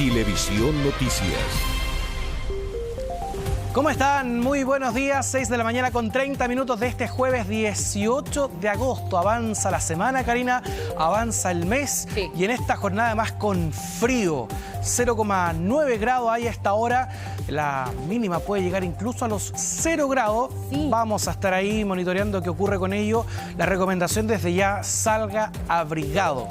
Chilevisión Noticias. ¿Cómo están? Muy buenos días, 6 de la mañana con 30 minutos de este jueves 18 de agosto. Avanza la semana, Karina, avanza el mes y en esta jornada además con frío. 0,9 grados hay a esta hora, la mínima puede llegar incluso a los 0 grados. Vamos a estar ahí monitoreando qué ocurre con ello. La recomendación desde ya, salga abrigado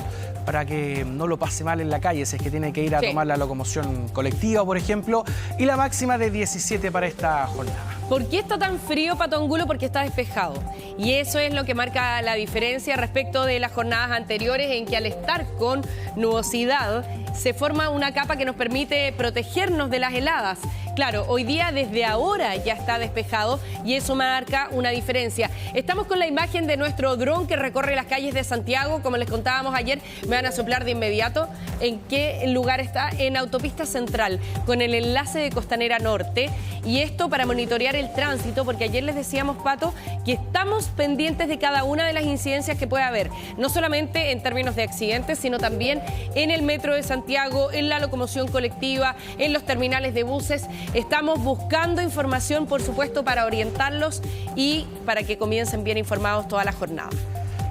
para que no lo pase mal en la calle, si es que tiene que ir a tomar la locomoción colectiva, por ejemplo, y la máxima de 17 para esta jornada. ¿Por qué está tan frío, Pato Angulo? Porque está despejado. Y eso es lo que marca la diferencia respecto de las jornadas anteriores, en que al estar con nubosidad se forma una capa que nos permite protegernos de las heladas. Claro, hoy día desde ahora ya está despejado y eso marca una diferencia. Estamos con la imagen de nuestro dron que recorre las calles de Santiago. Como les contábamos ayer, me van a soplar de inmediato en qué lugar está, en Autopista Central, con el enlace de Costanera Norte. Y esto para monitorear el tránsito, porque ayer les decíamos, Pato, que estamos pendientes de cada una de las incidencias que puede haber, no solamente en términos de accidentes, sino también en el metro de Santiago, en la locomoción colectiva, en los terminales de buses. Estamos buscando información, por supuesto, para orientarlos y para que comiencen bien informados toda la jornada.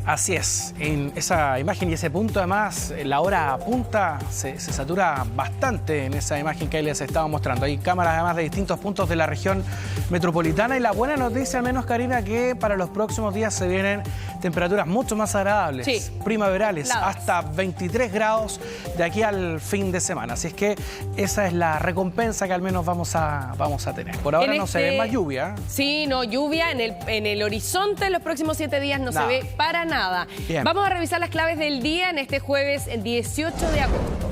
Así es, en esa imagen y ese punto además, la hora punta se satura bastante en esa imagen que ahí les estaba mostrando. Hay cámaras además de distintos puntos de la región metropolitana y la buena noticia, al menos, Karina, que para los próximos días se vienen temperaturas mucho más agradables, primaverales, hasta 23 grados de aquí al fin de semana. Así es que esa es la recompensa que al menos vamos a tener. Por ahora no se ve más lluvia. Sí, no, lluvia en el horizonte en los próximos 7 días no se ve para nada. Bien. Vamos a revisar las claves del día en este jueves 18 de agosto.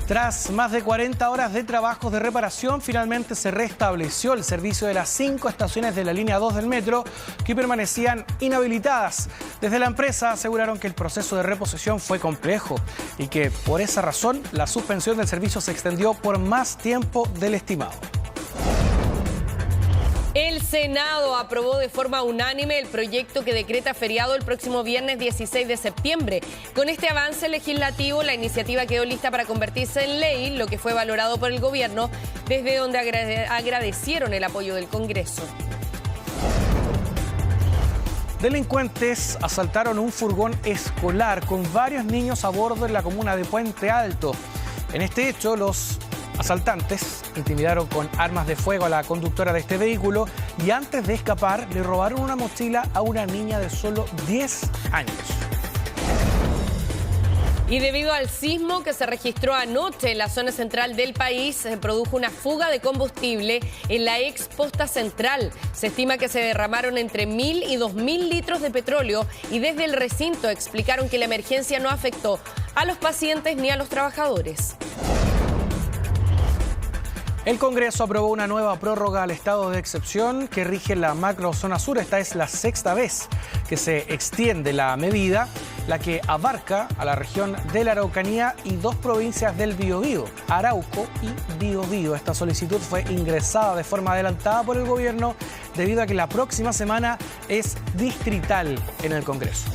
Tras más de 40 horas de trabajos de reparación, finalmente se restableció el servicio de las 5 estaciones de la línea 2 del metro que permanecían inhabilitadas. Desde la empresa aseguraron que el proceso de reposición fue complejo y que por esa razón la suspensión del servicio se extendió por más tiempo del estimado. El Senado aprobó de forma unánime el proyecto que decreta feriado el próximo viernes 16 de septiembre. Con este avance legislativo, la iniciativa quedó lista para convertirse en ley, lo que fue valorado por el gobierno, desde donde agradecieron el apoyo del Congreso. Delincuentes asaltaron un furgón escolar con varios niños a bordo en la comuna de Puente Alto. En este hecho, los asaltantes intimidaron con armas de fuego a la conductora de este vehículo y antes de escapar le robaron una mochila a una niña de solo 10 años. Y debido al sismo que se registró anoche en la zona central del país, se produjo una fuga de combustible en la ex posta central. Se estima que se derramaron entre 1.000 y 2.000 litros de petróleo y desde el recinto explicaron que la emergencia no afectó a los pacientes ni a los trabajadores. El Congreso aprobó una nueva prórroga al estado de excepción que rige la macrozona sur. Esta es la 6ª vez que se extiende la medida, la que abarca a la región de la Araucanía y 2 provincias del Biobío, Arauco y Biobío. Esta solicitud fue ingresada de forma adelantada por el gobierno debido a que la próxima semana es distrital en el Congreso.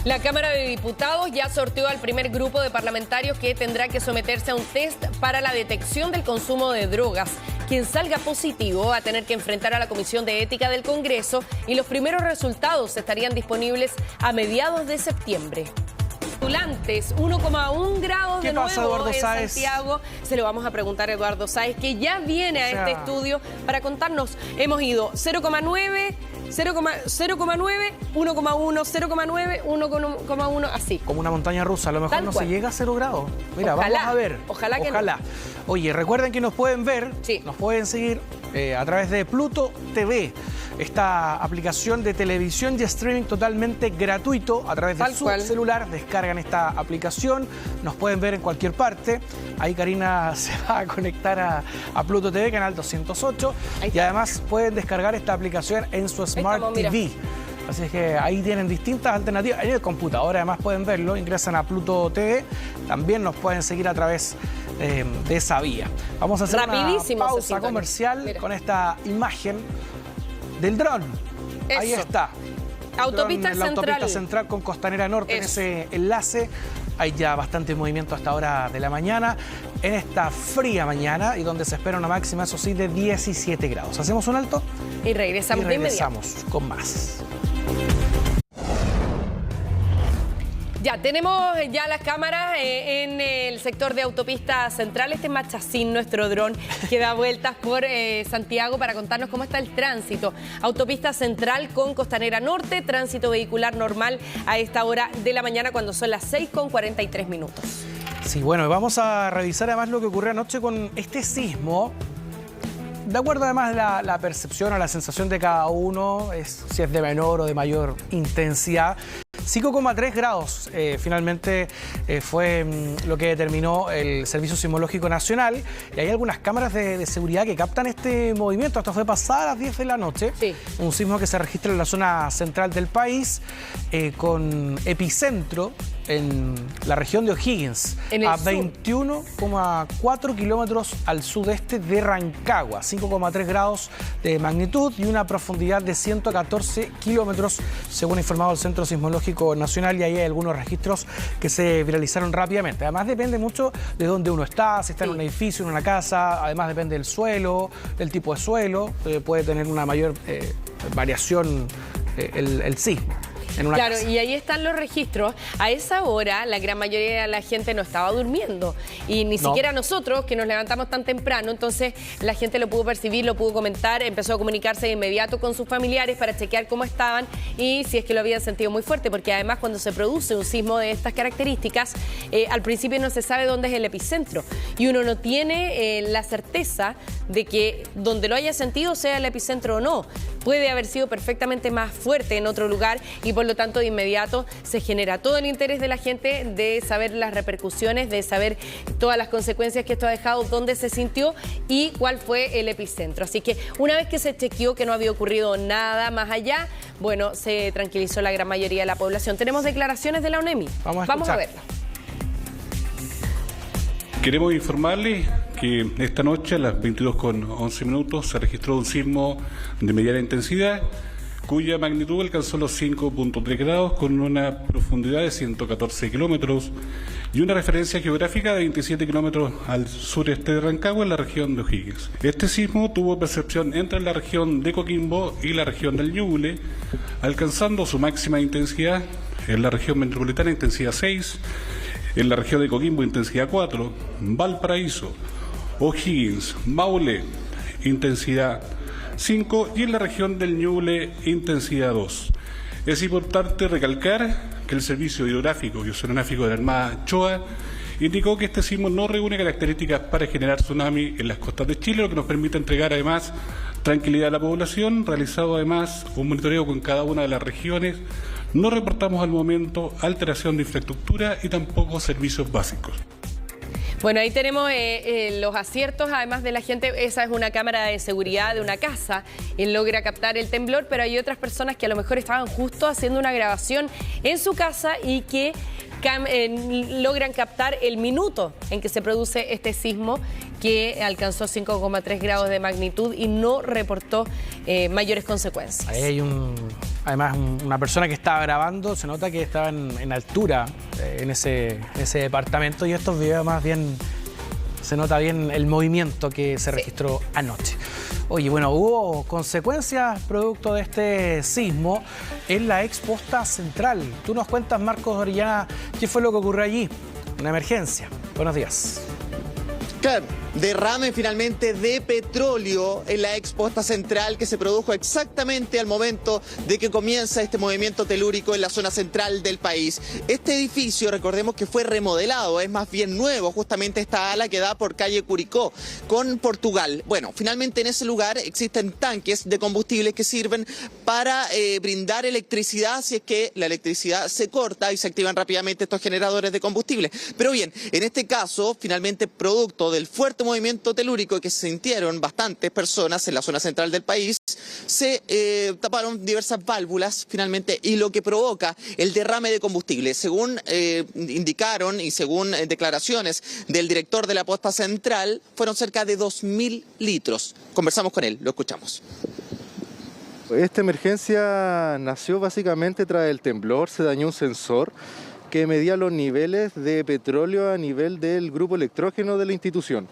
La Cámara de Diputados ya sorteó al primer grupo de parlamentarios que tendrá que someterse a un test para la detección del consumo de drogas. Quien salga positivo va a tener que enfrentar a la Comisión de Ética del Congreso y los primeros resultados estarían disponibles a mediados de septiembre. 1,1 grados de nuevo en Santiago. Se lo vamos a preguntar a Eduardo Sáez, que ya viene a este estudio para contarnos. Hemos ido 0,9, 0,9, 1,1, 0,9, 1,1, así. Como una montaña rusa, a lo mejor no se llega a 0 grados. Mira, ojalá, vamos a ver. Ojalá que no. Oye, recuerden que nos pueden ver, nos pueden seguir a través de Pluto TV, esta aplicación de televisión y streaming totalmente gratuito a través de su celular. Descargan esta aplicación, nos pueden ver en cualquier parte. Ahí Karina se va a conectar a Pluto TV, canal 208. Y además pueden descargar esta aplicación en su Smart TV. Así es que ahí tienen distintas alternativas. En el computador además pueden verlo, ingresan a Pluto TV. También nos pueden seguir a través de esa vía. Vamos a hacer una pausa comercial con esta imagen del dron. Ahí está. Autopista Central. La autopista central con Costanera Norte en ese enlace. Hay ya bastante movimiento hasta hora de la mañana, en esta fría mañana, y donde se espera una máxima, eso sí, de 17 grados. Hacemos un alto y regresamos de inmediato. Regresamos con más. Ya, tenemos ya las cámaras en el sector de autopista central. Este es Machacín, nuestro dron, que da vueltas por Santiago para contarnos cómo está el tránsito. Autopista central con Costanera Norte, tránsito vehicular normal a esta hora de la mañana cuando son las 6:43. Sí, bueno, vamos a revisar además lo que ocurrió anoche con este sismo. De acuerdo además a la percepción o la sensación de cada uno, si es de menor o de mayor intensidad. 5,3 grados finalmente fue lo que determinó el Servicio Sismológico Nacional, y hay algunas cámaras de seguridad que captan este movimiento. Esto fue pasada a las 10 de la noche, sí. Un sismo que se registra en la zona central del país, con epicentro en la región de O'Higgins, a 21,4 kilómetros al sudeste de Rancagua, 5,3 grados de magnitud y una profundidad de 114 kilómetros, según ha informado el Centro Sismológico Nacional, y ahí hay algunos registros que se viralizaron rápidamente. Además depende mucho de dónde uno está, si está en un edificio, en una casa, además depende del suelo, del tipo de suelo, puede tener una mayor variación el sismo. Claro, casa. Y ahí están los registros. A esa hora la gran mayoría de la gente no estaba durmiendo, y ni siquiera nosotros, que nos levantamos tan temprano. Entonces la gente lo pudo percibir, lo pudo comentar, empezó a comunicarse de inmediato con sus familiares para chequear cómo estaban y si es que lo habían sentido muy fuerte, porque además cuando se produce un sismo de estas características, al principio no se sabe dónde es el epicentro y uno no tiene la certeza de que donde lo haya sentido sea el epicentro o no. Puede haber sido perfectamente más fuerte en otro lugar, y por lo tanto de inmediato se genera todo el interés de la gente de saber las repercusiones, de saber todas las consecuencias que esto ha dejado, dónde se sintió y cuál fue el epicentro. Así que una vez que se chequeó que no había ocurrido nada más allá, bueno, se tranquilizó la gran mayoría de la población. Tenemos declaraciones de la ONEMI. Vamos a verlas. Queremos informarles que esta noche a las 22:11 se registró un sismo de mediana intensidad cuya magnitud alcanzó los 5,3 grados con una profundidad de 114 kilómetros y una referencia geográfica de 27 kilómetros al sureste de Rancagua, en la región de O'Higgins. Este sismo tuvo percepción entre la región de Coquimbo y la región del Ñuble, alcanzando su máxima intensidad en la región metropolitana, intensidad 6, en la región de Coquimbo, intensidad 4, Valparaíso, O'Higgins, Maule, intensidad 5 y en la región del Ñuble, intensidad 2. Es importante recalcar que el Servicio Hidrográfico y Oceanográfico de la Armada Choa indicó que este sismo no reúne características para generar tsunami en las costas de Chile, lo que nos permite entregar además tranquilidad a la población. Realizado además un monitoreo con cada una de las regiones, no reportamos al momento alteración de infraestructura y tampoco servicios básicos. Bueno, ahí tenemos los aciertos, además de la gente. Esa es una cámara de seguridad de una casa, él logra captar el temblor, pero hay otras personas que a lo mejor estaban justo haciendo una grabación en su casa y que logran captar el minuto en que se produce este sismo, que alcanzó 5,3 grados de magnitud y no reportó mayores consecuencias. Ahí hay además una persona que estaba grabando, se nota que estaba en altura en ese departamento, y estos videos más bien se nota bien el movimiento que se registró anoche. Oye, bueno, hubo consecuencias producto de este sismo en la Exposta Central. Tú nos cuentas, Marcos Orellana, ¿qué fue lo que ocurrió allí? Una emergencia. Buenos días. Claro, derrame finalmente de petróleo en la Exposta Central, que se produjo exactamente al momento de que comienza este movimiento telúrico en la zona central del país. Este edificio, recordemos que fue remodelado, es más bien nuevo, justamente esta ala que da por calle Curicó con Portugal. Bueno, finalmente en ese lugar existen tanques de combustible que sirven para brindar electricidad si es que la electricidad se corta y se activan rápidamente estos generadores de combustible. Pero bien, en este caso, finalmente producto del fuerte movimiento telúrico que sintieron bastantes personas en la zona central del país, se taparon diversas válvulas finalmente, y lo que provoca el derrame de combustible. Según indicaron y según declaraciones del director de la posta central, fueron cerca de 2.000 litros. Conversamos con él, lo escuchamos. Esta emergencia nació básicamente tras el temblor. Se dañó un sensor que medía los niveles de petróleo a nivel del grupo electrógeno de la institución.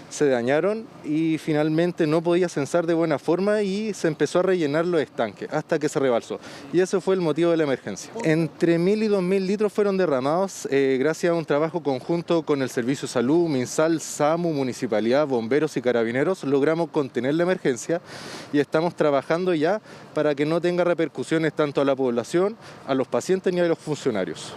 Se dañaron y finalmente no podía censar de buena forma y se empezó a rellenar los estanques hasta que se rebalsó. Y ese fue el motivo de la emergencia. Entre 1.000 y 2.000 litros fueron derramados gracias a un trabajo conjunto con el Servicio de Salud, MinSal, SAMU, Municipalidad, Bomberos y Carabineros. Logramos contener la emergencia y estamos trabajando ya para que no tenga repercusiones tanto a la población, a los pacientes ni a los funcionarios.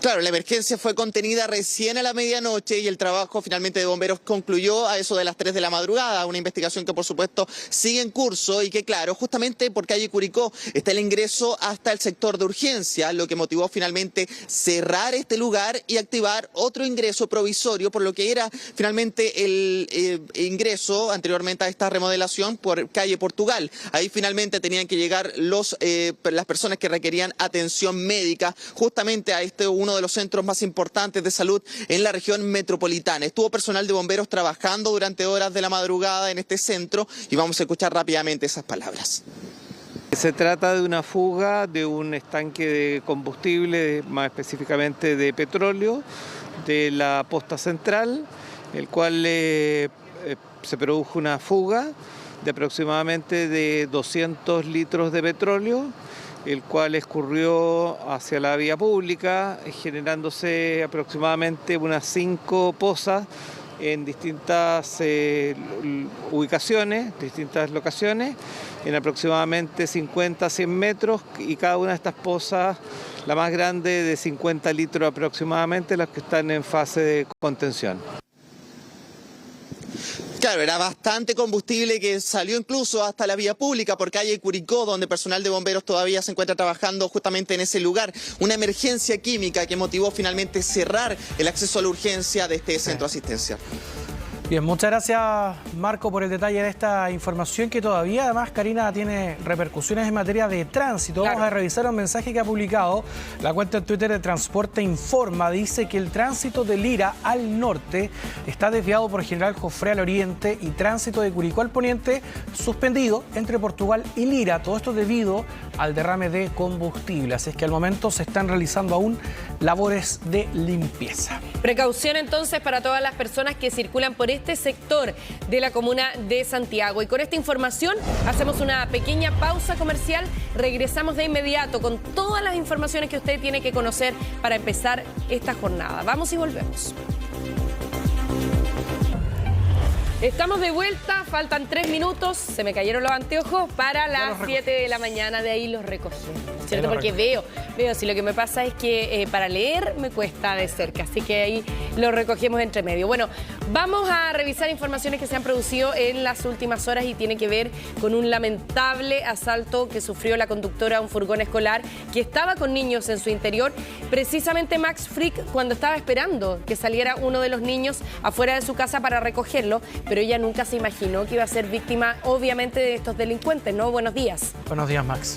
Claro, la emergencia fue contenida recién a la medianoche y el trabajo finalmente de bomberos concluyó a eso de las 3 de la madrugada. Una investigación que por supuesto sigue en curso y que claro, justamente por calle Curicó está el ingreso hasta el sector de urgencia, lo que motivó finalmente cerrar este lugar y activar otro ingreso provisorio por lo que era finalmente el ingreso anteriormente a esta remodelación por calle Portugal. Ahí finalmente tenían que llegar las personas que requerían atención médica justamente a uno de los centros más importantes de salud en la región metropolitana. Estuvo personal de bomberos trabajando durante horas de la madrugada en este centro y vamos a escuchar rápidamente esas palabras. Se trata de una fuga de un estanque de combustible, más específicamente de petróleo, de la posta central, el cual se produjo una fuga de aproximadamente de 200 litros de petróleo, el cual escurrió hacia la vía pública, generándose aproximadamente unas 5 pozas en distintas ubicaciones, distintas locaciones, en aproximadamente 50 a 100 metros, y cada una de estas pozas, la más grande de 50 litros aproximadamente, las que están en fase de contención. Claro, era bastante combustible que salió incluso hasta la vía pública por calle Curicó, donde personal de bomberos todavía se encuentra trabajando justamente en ese lugar. Una emergencia química que motivó finalmente cerrar el acceso a la urgencia de este centro asistencial. Bien, muchas gracias Marco por el detalle de esta información que todavía además, Karina, tiene repercusiones en materia de tránsito. Vamos a revisar un mensaje que ha publicado la cuenta en Twitter de Transporte Informa. Dice que el tránsito de Lira al norte está desviado por General Jofre al oriente y tránsito de Curicó al poniente suspendido entre Portugal y Lira. Todo esto debido al derrame de combustible. Así es que al momento se están realizando aún labores de limpieza. Precaución entonces para todas las personas que circulan por este sector de la comuna de Santiago. Y con esta información hacemos una pequeña pausa comercial. Regresamos de inmediato con todas las informaciones que usted tiene que conocer para empezar esta jornada. Vamos y volvemos. Estamos de vuelta, faltan 3 minutos, se me cayeron los anteojos para las 7 de la mañana, de ahí los recogí, ¿cierto? Porque veo, si lo que me pasa es que para leer me cuesta de cerca, así que ahí los recogemos entre medio. Bueno, vamos a revisar informaciones que se han producido en las últimas horas y tiene que ver con un lamentable asalto que sufrió la conductora de un furgón escolar que estaba con niños en su interior, precisamente Max Frick, cuando estaba esperando que saliera uno de los niños afuera de su casa para recogerlo, pero ella nunca se imaginó que iba a ser víctima, obviamente, de estos delincuentes, ¿no? Buenos días. Buenos días, Max.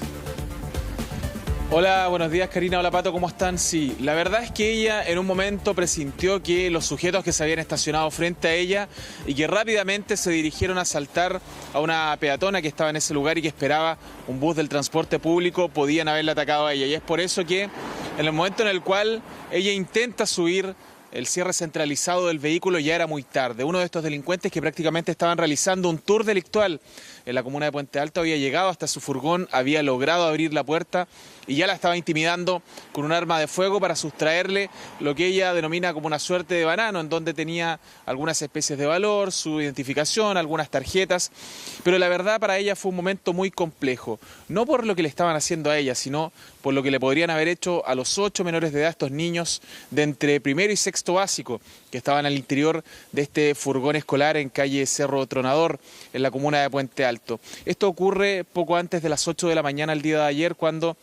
Hola, buenos días Karina, hola Pato, ¿cómo están? Sí, la verdad es que ella en un momento presintió que los sujetos que se habían estacionado frente a ella y que rápidamente se dirigieron a asaltar a una peatona que estaba en ese lugar y que esperaba un bus del transporte público, podían haberla atacado a ella. Y es por eso que en el momento en el cual ella intenta subir el cierre centralizado del vehículo, ya era muy tarde. Uno de estos delincuentes que prácticamente estaban realizando un tour delictual en la comuna de Puente Alto había llegado hasta su furgón, había logrado abrir la puerta y ya la estaba intimidando con un arma de fuego para sustraerle lo que ella denomina como una suerte de banano, en donde tenía algunas especies de valor, su identificación, algunas tarjetas. Pero la verdad para ella fue un momento muy complejo, no por lo que le estaban haciendo a ella, sino por lo que le podrían haber hecho a los 8 menores de edad, estos niños de entre primero y sexto básico, que estaban al interior de este furgón escolar en calle Cerro Tronador, en la comuna de Puente Alto. Esto ocurre poco antes de las 8 de la mañana el día de ayer, cuando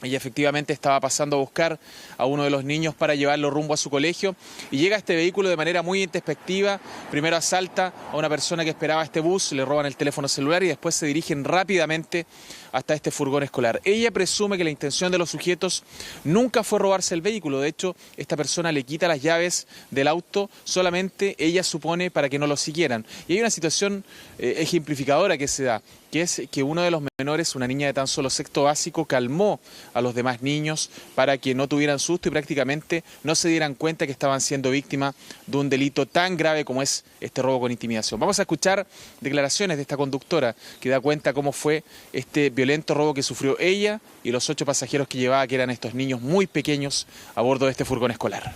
ella efectivamente estaba pasando a buscar a uno de los niños para llevarlo rumbo a su colegio y llega este vehículo de manera muy intempestiva. Primero asalta a una persona que esperaba este bus, le roban el teléfono celular y después se dirigen rápidamente hasta este furgón escolar. Ella presume que la intención de los sujetos nunca fue robarse el vehículo. De hecho, esta persona le quita las llaves del auto, solamente ella supone para que no lo siguieran. Y hay una situación ejemplificadora que se da, que es que uno de los menores, una niña de tan solo sexto básico, calmó a los demás niños para que no tuvieran susto y prácticamente no se dieran cuenta que estaban siendo víctimas de un delito tan grave como es este robo con intimidación. Vamos a escuchar declaraciones de esta conductora que da cuenta cómo fue este violento robo que sufrió ella y los 8 pasajeros que llevaba, que eran estos niños muy pequeños, a bordo de este furgón escolar.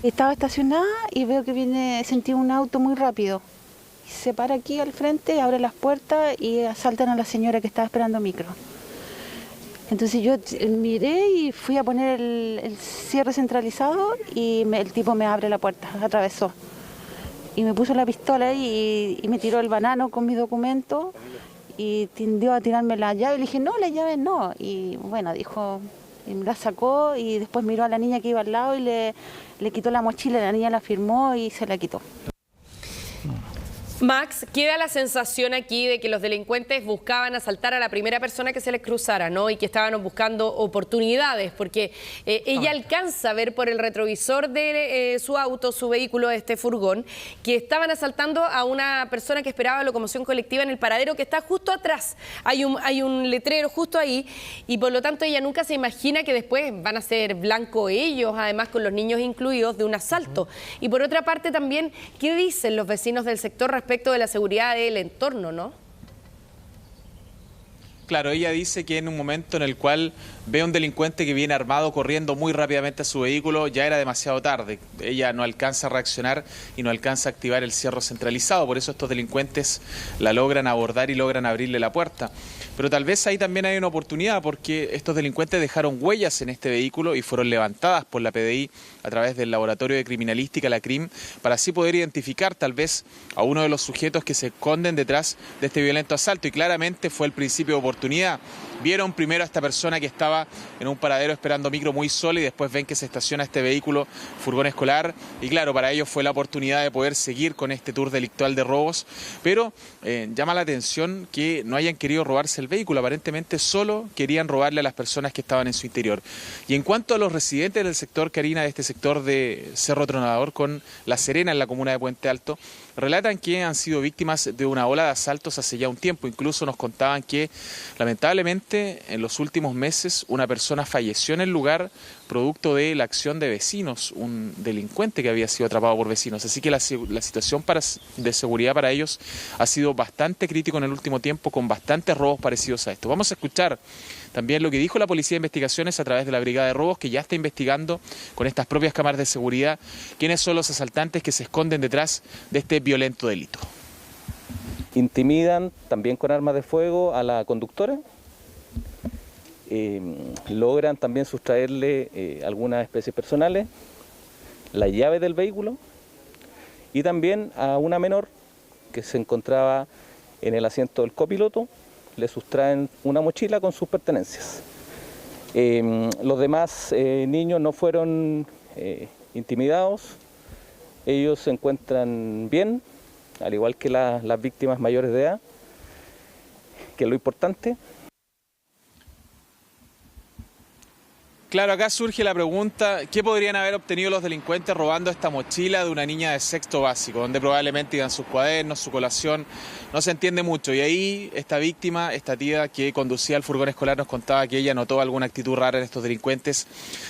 Estaba estacionada y veo que sentí un auto muy rápido. Se para aquí al frente, abre las puertas y asaltan a la señora que estaba esperando micro. Entonces yo miré y fui a poner el cierre centralizado y el tipo me abre la puerta, atravesó. Y me puso la pistola y me tiró el banano con mis documentos y tendió a tirarme la llave. Le dije, no, la llave no. Y bueno, dijo, y me la sacó y después miró a la niña que iba al lado y le quitó la mochila, la niña la firmó y se la quitó. Max, queda la sensación aquí de que los delincuentes buscaban asaltar a la primera persona que se les cruzara, ¿no? Y que estaban buscando oportunidades, porque ella alcanza a ver por el retrovisor de su auto, su vehículo, este furgón, que estaban asaltando a una persona que esperaba locomoción colectiva en el paradero que está justo atrás. Hay un letrero justo ahí y por lo tanto ella nunca se imagina que después van a ser blanco ellos, además con los niños incluidos, de un asalto. Y por otra parte también, ¿qué dicen los vecinos del sector respecto de la seguridad del entorno, no? Claro, ella dice que en un momento en el cual ve a un delincuente que viene armado corriendo muy rápidamente a su vehículo, ya era demasiado tarde. Ella no alcanza a reaccionar y no alcanza a activar el cierre centralizado. Por eso estos delincuentes la logran abordar y logran abrirle la puerta. Pero tal vez ahí también hay una oportunidad porque estos delincuentes dejaron huellas en este vehículo y fueron levantadas por la PDI a través del Laboratorio de Criminalística, la CRIM, para así poder identificar tal vez a uno de los sujetos que se esconden detrás de este violento asalto. Y claramente fue el principio de oportunidad. Vieron primero a esta persona que estaba en un paradero esperando micro muy sola y después ven que se estaciona este vehículo, furgón escolar, y claro, para ellos fue la oportunidad de poder seguir con este tour delictual de robos, pero llama la atención que no hayan querido robarse el vehículo, aparentemente solo querían robarle a las personas que estaban en su interior. Y en cuanto a los residentes del sector, Karina, de este sector de Cerro Tronador con La Serena en la comuna de Puente Alto, relatan que han sido víctimas de una ola de asaltos hace ya un tiempo. Incluso nos contaban que lamentablemente en los últimos meses una persona falleció en el lugar producto de la acción de vecinos, un delincuente que había sido atrapado por vecinos. Así que la situación de seguridad para ellos ha sido bastante crítico en el último tiempo, con bastantes robos parecidos a esto. Vamos a escuchar también lo que dijo la Policía de Investigaciones a través de la Brigada de Robos, que ya está investigando con estas propias cámaras de seguridad quiénes son los asaltantes que se esconden detrás de este violento delito. Intimidan también con armas de fuego a la conductora, logran también sustraerle algunas especies personales, la llave del vehículo y también a una menor que se encontraba en el asiento del copiloto, le sustraen una mochila con sus pertenencias. Los demás niños no fueron intimidados, ellos se encuentran bien, al igual que las víctimas mayores de edad, que es lo importante. Claro, acá surge la pregunta, ¿qué podrían haber obtenido los delincuentes robando esta mochila de una niña de sexto básico, donde probablemente iban sus cuadernos, su colación? No se entiende mucho. Y ahí esta víctima, esta tía que conducía el furgón escolar, nos contaba que ella notó alguna actitud rara en estos delincuentes.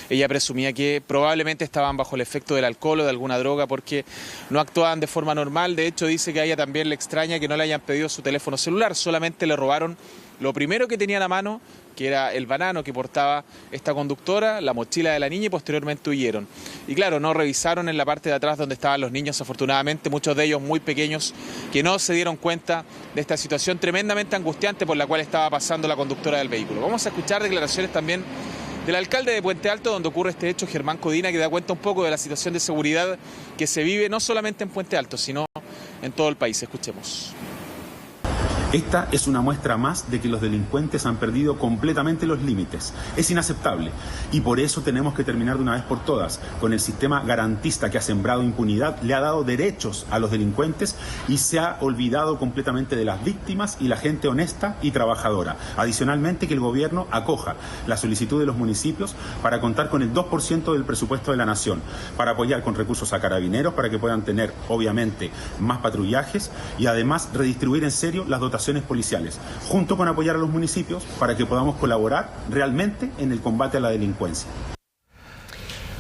Ella presumía que probablemente estaban bajo el efecto del alcohol o de alguna droga porque no actuaban de forma normal. De hecho, dice que a ella también le extraña que no le hayan pedido su teléfono celular, solamente le robaron lo primero que tenía a la mano, que era el banano que portaba esta conductora, la mochila de la niña, y posteriormente huyeron. Y claro, no revisaron en la parte de atrás donde estaban los niños, afortunadamente, muchos de ellos muy pequeños, que no se dieron cuenta de esta situación tremendamente angustiante por la cual estaba pasando la conductora del vehículo. Vamos a escuchar declaraciones también del alcalde de Puente Alto, donde ocurre este hecho, Germán Codina, que da cuenta un poco de la situación de seguridad que se vive no solamente en Puente Alto, sino en todo el país. Escuchemos. Esta es una muestra más de que los delincuentes han perdido completamente los límites. Es inaceptable y por eso tenemos que terminar de una vez por todas con el sistema garantista que ha sembrado impunidad, le ha dado derechos a los delincuentes y se ha olvidado completamente de las víctimas y la gente honesta y trabajadora. Adicionalmente, que el gobierno acoja la solicitud de los municipios para contar con el 2% del presupuesto de la nación, para apoyar con recursos a carabineros para que puedan tener, obviamente, más patrullajes y además redistribuir en serio las dotaciones corporaciones policiales, junto con apoyar a los municipios para que podamos colaborar realmente en el combate a la delincuencia.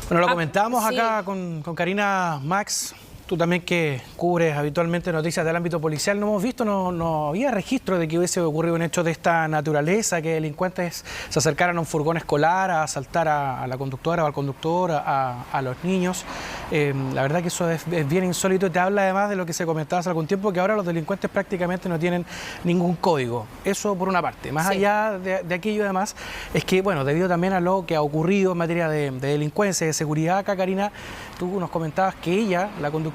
Bueno, lo comentábamos acá con Karina. Max, tú también que cubres habitualmente noticias del ámbito policial, no hemos visto, no había registro de que hubiese ocurrido un hecho de esta naturaleza, que delincuentes se acercaran a un furgón escolar a asaltar a la conductora o al conductor, a los niños. La verdad que eso es bien insólito y te habla además de lo que se comentaba hace algún tiempo, que ahora los delincuentes prácticamente no tienen ningún código. Eso por una parte. Más allá de aquello además, es que, bueno, debido también a lo que ha ocurrido en materia de delincuencia y de seguridad acá, Karina, tú nos comentabas que ella, la conductora,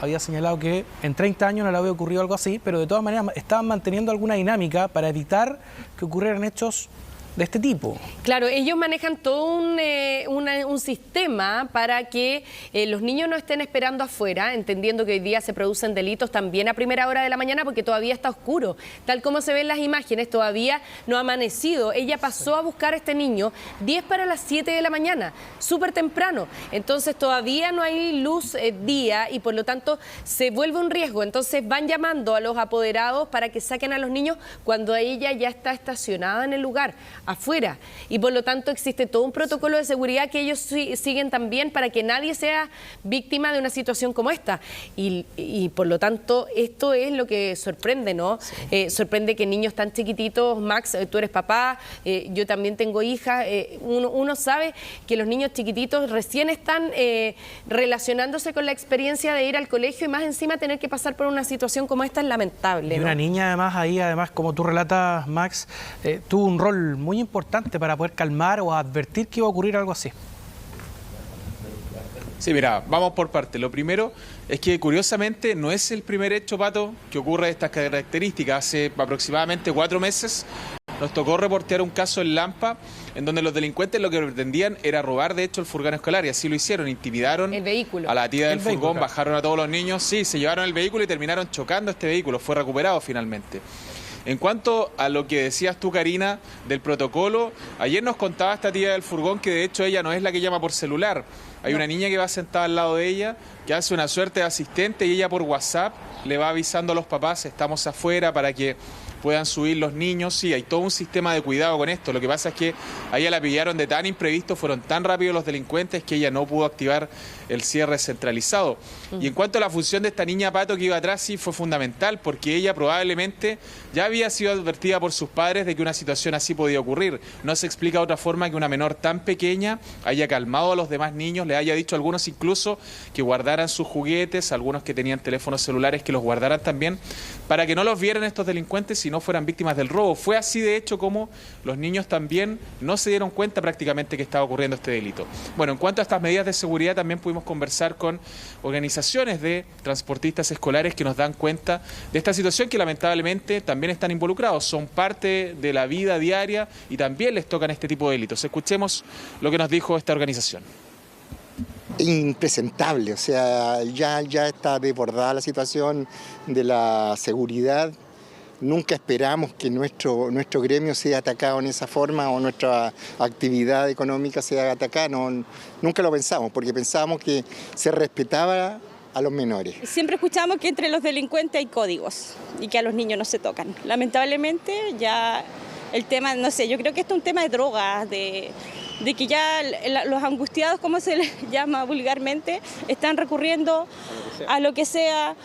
había señalado que en 30 años no le había ocurrido algo así, pero de todas maneras estaban manteniendo alguna dinámica para evitar que ocurrieran hechos de este tipo. Claro, ellos manejan todo un sistema para que los niños no estén esperando afuera, entendiendo que hoy día se producen delitos también a primera hora de la mañana porque todavía está oscuro. Tal como se ven las imágenes, todavía no ha amanecido. Ella pasó a buscar a este niño 10 para las 7 de la mañana, súper temprano. Entonces todavía no hay luz día y por lo tanto se vuelve un riesgo. Entonces van llamando a los apoderados para que saquen a los niños cuando ella ya está estacionada en el lugar, afuera, y por lo tanto existe todo un protocolo de seguridad que ellos siguen también para que nadie sea víctima de una situación como esta, y por lo tanto esto es lo que sorprende, ¿no? Sí. Sorprende que niños tan chiquititos, Max, tú eres papá, yo también tengo hijas, uno sabe que los niños chiquititos recién están relacionándose con la experiencia de ir al colegio y más encima tener que pasar por una situación como esta es lamentable, ¿no? Y una niña además, como tú relatas, Max, tuvo un rol muy importante para poder calmar o advertir que iba a ocurrir algo así. Sí, mira, vamos por parte. Lo primero es que curiosamente no es el primer hecho, Pato, que ocurre de estas características. Hace aproximadamente 4 meses nos tocó reportear un caso en Lampa en donde los delincuentes lo que pretendían era robar de hecho el furgón escolar y así lo hicieron, intimidaron el vehículo, a la tía del furgón, bajaron a todos los niños, sí, se llevaron el vehículo y terminaron chocando este vehículo, fue recuperado finalmente. En cuanto a lo que decías tú, Karina, del protocolo, ayer nos contaba esta tía del furgón que de hecho ella no es la que llama por celular. Hay una niña que va sentada al lado de ella, que hace una suerte de asistente y ella por WhatsApp le va avisando a los papás, estamos afuera para que puedan subir los niños. Sí, hay todo un sistema de cuidado con esto. Lo que pasa es que a ella la pillaron de tan imprevisto, fueron tan rápidos los delincuentes que ella no pudo activar el cierre centralizado. Y en cuanto a la función de esta niña, Pato, que iba atrás, sí fue fundamental, porque ella probablemente ya había sido advertida por sus padres de que una situación así podía ocurrir. No se explica de otra forma que una menor tan pequeña haya calmado a los demás niños, le haya dicho a algunos incluso que guardaran sus juguetes, algunos que tenían teléfonos celulares que los guardaran también, para que no los vieran estos delincuentes y no fueran víctimas del robo. Fue así de hecho como los niños también no se dieron cuenta prácticamente que estaba ocurriendo este delito. Bueno, en cuanto a estas medidas de seguridad también pudimos conversar con organizaciones de transportistas escolares que nos dan cuenta de esta situación que lamentablemente también están involucrados, son parte de la vida diaria y también les tocan este tipo de delitos. Escuchemos lo que nos dijo esta organización. Impresentable, o sea, ya está desbordada la situación de la seguridad. Nunca esperamos que nuestro gremio sea atacado en esa forma o nuestra actividad económica sea atacada. Nunca lo pensamos, porque pensábamos que se respetaba a los menores. Siempre escuchamos que entre los delincuentes hay códigos y que a los niños no se tocan. Lamentablemente ya el tema, no sé, yo creo que esto es un tema de drogas, de que ya los angustiados, como se les llama vulgarmente, están recurriendo a lo que sea.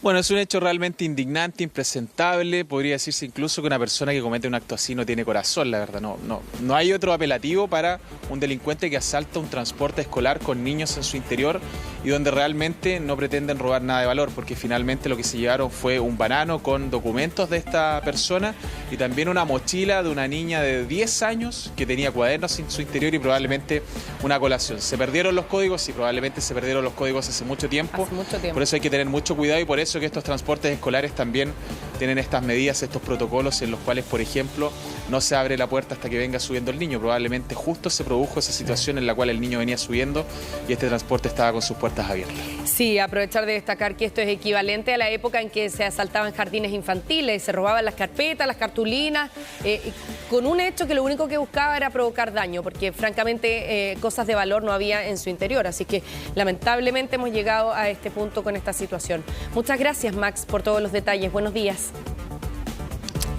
Bueno, es un hecho realmente indignante, impresentable, podría decirse incluso que una persona que comete un acto así no tiene corazón, la verdad. No hay otro apelativo para un delincuente que asalta un transporte escolar con niños en su interior y donde realmente no pretenden robar nada de valor, porque finalmente lo que se llevaron fue un banano con documentos de esta persona y también una mochila de una niña de 10 años que tenía cuadernos en su interior y probablemente una colación. Se perdieron los códigos y probablemente se perdieron los códigos hace mucho tiempo. Por eso hay que tener mucho cuidado y por eso que estos transportes escolares también tienen estas medidas, estos protocolos en los cuales, por ejemplo, no se abre la puerta hasta que venga subiendo el niño. Probablemente justo se produjo esa situación en la cual el niño venía subiendo y este transporte estaba con sus puertas abiertas. Sí, aprovechar de destacar que esto es equivalente a la época en que se asaltaban jardines infantiles, se robaban las carpetas, las cartulinas, con un hecho que lo único que buscaba era provocar daño, porque francamente cosas de valor no había en su interior. Así que lamentablemente hemos llegado a este punto con esta situación. Muchas gracias, Max, por todos los detalles. Buenos días.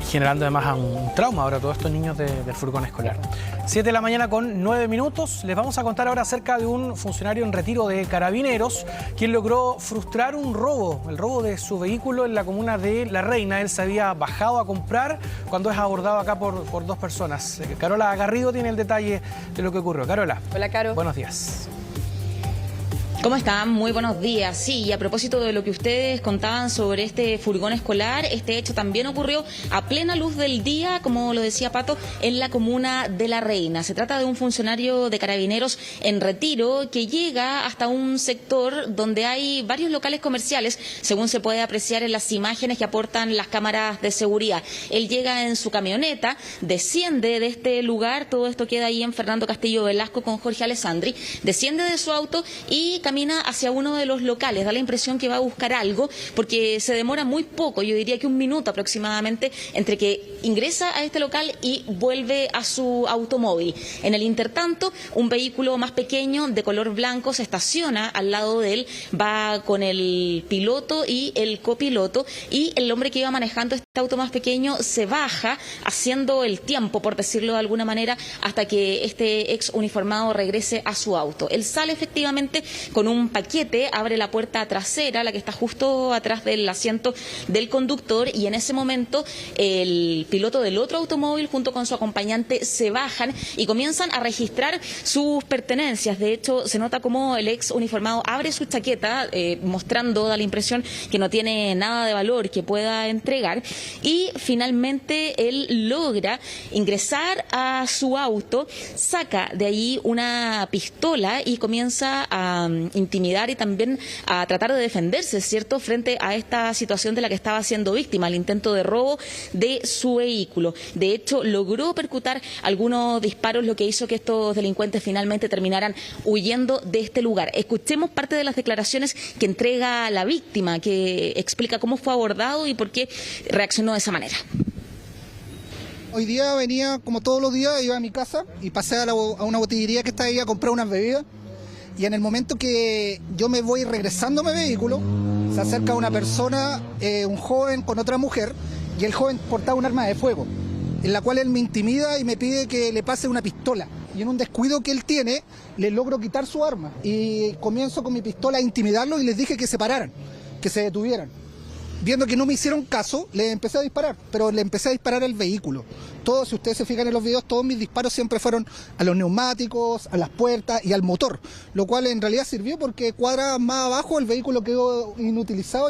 Generando además un trauma ahora a todos estos niños del furgón escolar. 7 de la mañana con 9 minutos. Les vamos a contar ahora acerca de un funcionario en retiro de Carabineros, quien logró frustrar un robo, el robo de su vehículo en la comuna de La Reina. Él se había bajado a comprar cuando es abordado acá por dos personas. Carola Garrido tiene el detalle de lo que ocurrió. Carola. Hola, Caro. Buenos días. ¿Cómo están? Muy buenos días. Sí, y a propósito de lo que ustedes contaban sobre este furgón escolar, este hecho también ocurrió a plena luz del día, como lo decía Pato, en la comuna de La Reina. Se trata de un funcionario de Carabineros en retiro que llega hasta un sector donde hay varios locales comerciales, según se puede apreciar en las imágenes que aportan las cámaras de seguridad. Él llega en su camioneta, desciende de este lugar, todo esto queda ahí en Fernando Castillo Velasco con Jorge Alessandri, desciende de su auto y camina hacia uno de los locales. Da la impresión que va a buscar algo porque se demora muy poco, yo diría que 1 minuto aproximadamente, entre que ingresa a este local y vuelve a su automóvil. En el intertanto, un vehículo más pequeño de color blanco se estaciona al lado de él, va con el piloto y el copiloto, y el hombre que iba manejando este auto más pequeño se baja haciendo el tiempo, por decirlo de alguna manera, hasta que este ex uniformado regrese a su auto. Él sale efectivamente con un paquete, abre la puerta trasera, la que está justo atrás del asiento del conductor, y en ese momento el piloto del otro automóvil junto con su acompañante se bajan y comienzan a registrar sus pertenencias. De hecho, se nota como el ex uniformado abre su chaqueta, mostrando, da la impresión que no tiene nada de valor que pueda entregar, y finalmente él logra ingresar a su auto, saca de ahí una pistola y comienza a intimidar y también a tratar de defenderse, ¿cierto?, frente a esta situación de la que estaba siendo víctima, el intento de robo de su vehículo. De hecho, logró percutar algunos disparos, lo que hizo que estos delincuentes finalmente terminaran huyendo de este lugar. Escuchemos parte de las declaraciones que entrega la víctima, que explica cómo fue abordado y por qué reaccionó de esa manera. Hoy día venía, como todos los días, iba a mi casa y pasé a una botillería que está ahí a comprar unas bebidas. Y en el momento que yo me voy regresando a mi vehículo, se acerca una persona, un joven con otra mujer, y el joven portaba un arma de fuego, en la cual él me intimida y me pide que le pase una pistola. Y en un descuido que él tiene, le logro quitar su arma. Y comienzo con mi pistola a intimidarlo y les dije que se pararan, que se detuvieran. Viendo que no me hicieron caso, le empecé a disparar, pero le empecé a disparar al vehículo. Todos, si ustedes se fijan en los videos, todos mis disparos siempre fueron a los neumáticos, a las puertas y al motor, lo cual en realidad sirvió porque cuadras más abajo el vehículo quedó inutilizado.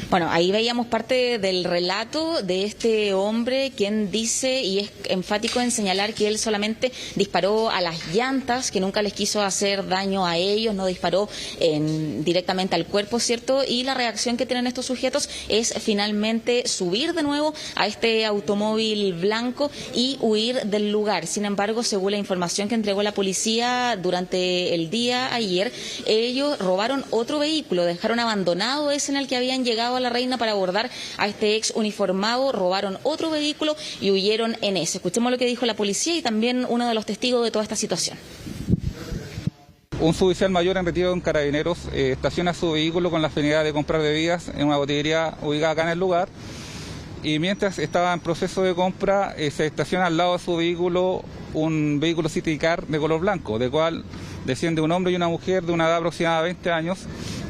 Bueno, ahí veíamos parte del relato de este hombre, quien dice y es enfático en señalar que él solamente disparó a las llantas, que nunca les quiso hacer daño a ellos, no disparó directamente al cuerpo, ¿cierto? Y la reacción que tienen estos sujetos es finalmente subir de nuevo a este automóvil blanco y huir del lugar. Sin embargo, según la información que entregó la policía durante el día ayer, ellos robaron otro vehículo, dejaron abandonado ese en el que habían llegado a La Reina para abordar a este ex uniformado, robaron otro vehículo y huyeron en ese. Escuchemos lo que dijo la policía y también uno de los testigos de toda esta situación. Un suboficial mayor en retiro en Carabineros estaciona su vehículo con la finalidad de comprar bebidas en una botillería ubicada acá en el lugar, y mientras estaba en proceso de compra se estaciona al lado de su vehículo un vehículo City Car de color blanco, del cual desciende un hombre y una mujer de una edad aproximada de 20 años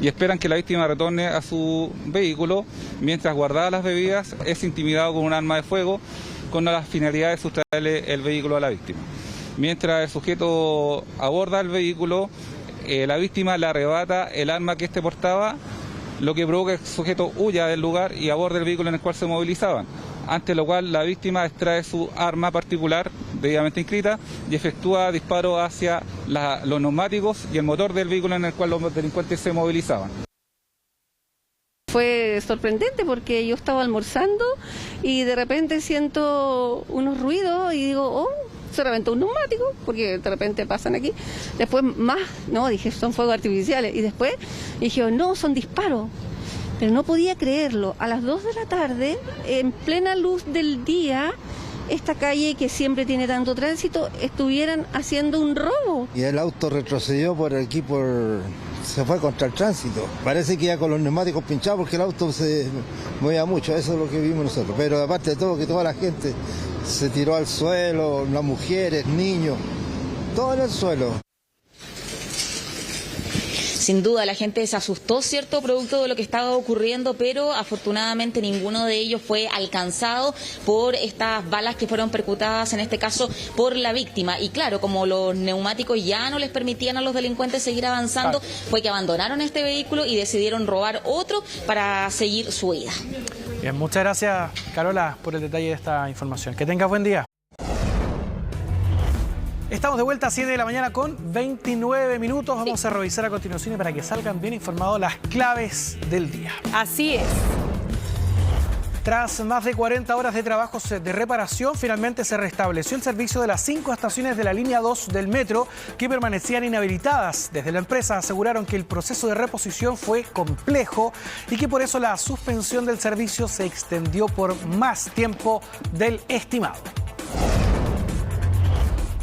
y esperan que la víctima retorne a su vehículo. Mientras guardaba las bebidas, es intimidado con un arma de fuego con la finalidad de sustraerle el vehículo a la víctima. Mientras el sujeto aborda el vehículo, la víctima le arrebata el arma que éste portaba lo que provoca que el sujeto huya del lugar y aborde el vehículo en el cual se movilizaban, ante lo cual la víctima extrae su arma particular debidamente inscrita y efectúa disparos hacia los neumáticos y el motor del vehículo en el cual los delincuentes se movilizaban. Fue sorprendente porque yo estaba almorzando y de repente siento unos ruidos y digo, oh, se reventó un neumático, porque de repente pasan aquí. Después más, no, dije, son fuegos artificiales. Y después dije, no, son disparos. Pero no podía creerlo. A las 2 de la tarde, en plena luz del día, esta calle que siempre tiene tanto tránsito, estuvieran haciendo un robo. Y el auto retrocedió por aquí, se fue contra el tránsito. Parece que iba con los neumáticos pinchados porque el auto se movía mucho, eso es lo que vimos nosotros. Pero aparte de todo, que toda la gente se tiró al suelo, las mujeres, niños, todo en el suelo. Sin duda la gente se asustó, ¿cierto?, producto de lo que estaba ocurriendo, pero afortunadamente ninguno de ellos fue alcanzado por estas balas que fueron percutadas, en este caso por la víctima. Y claro, como los neumáticos ya no les permitían a los delincuentes seguir avanzando, fue que abandonaron este vehículo y decidieron robar otro para seguir su huida. Bien, muchas gracias, Carola, por el detalle de esta información. Que tengas buen día. Estamos de vuelta a 7 de la mañana con 29 minutos. Vamos a revisar a continuación para que salgan bien informados las claves del día. Así es. Tras más de 40 horas de trabajos de reparación, finalmente se restableció el servicio de las 5 estaciones de la línea 2 del metro que permanecían inhabilitadas. Desde la empresa aseguraron que el proceso de reposición fue complejo y que por eso la suspensión del servicio se extendió por más tiempo del estimado.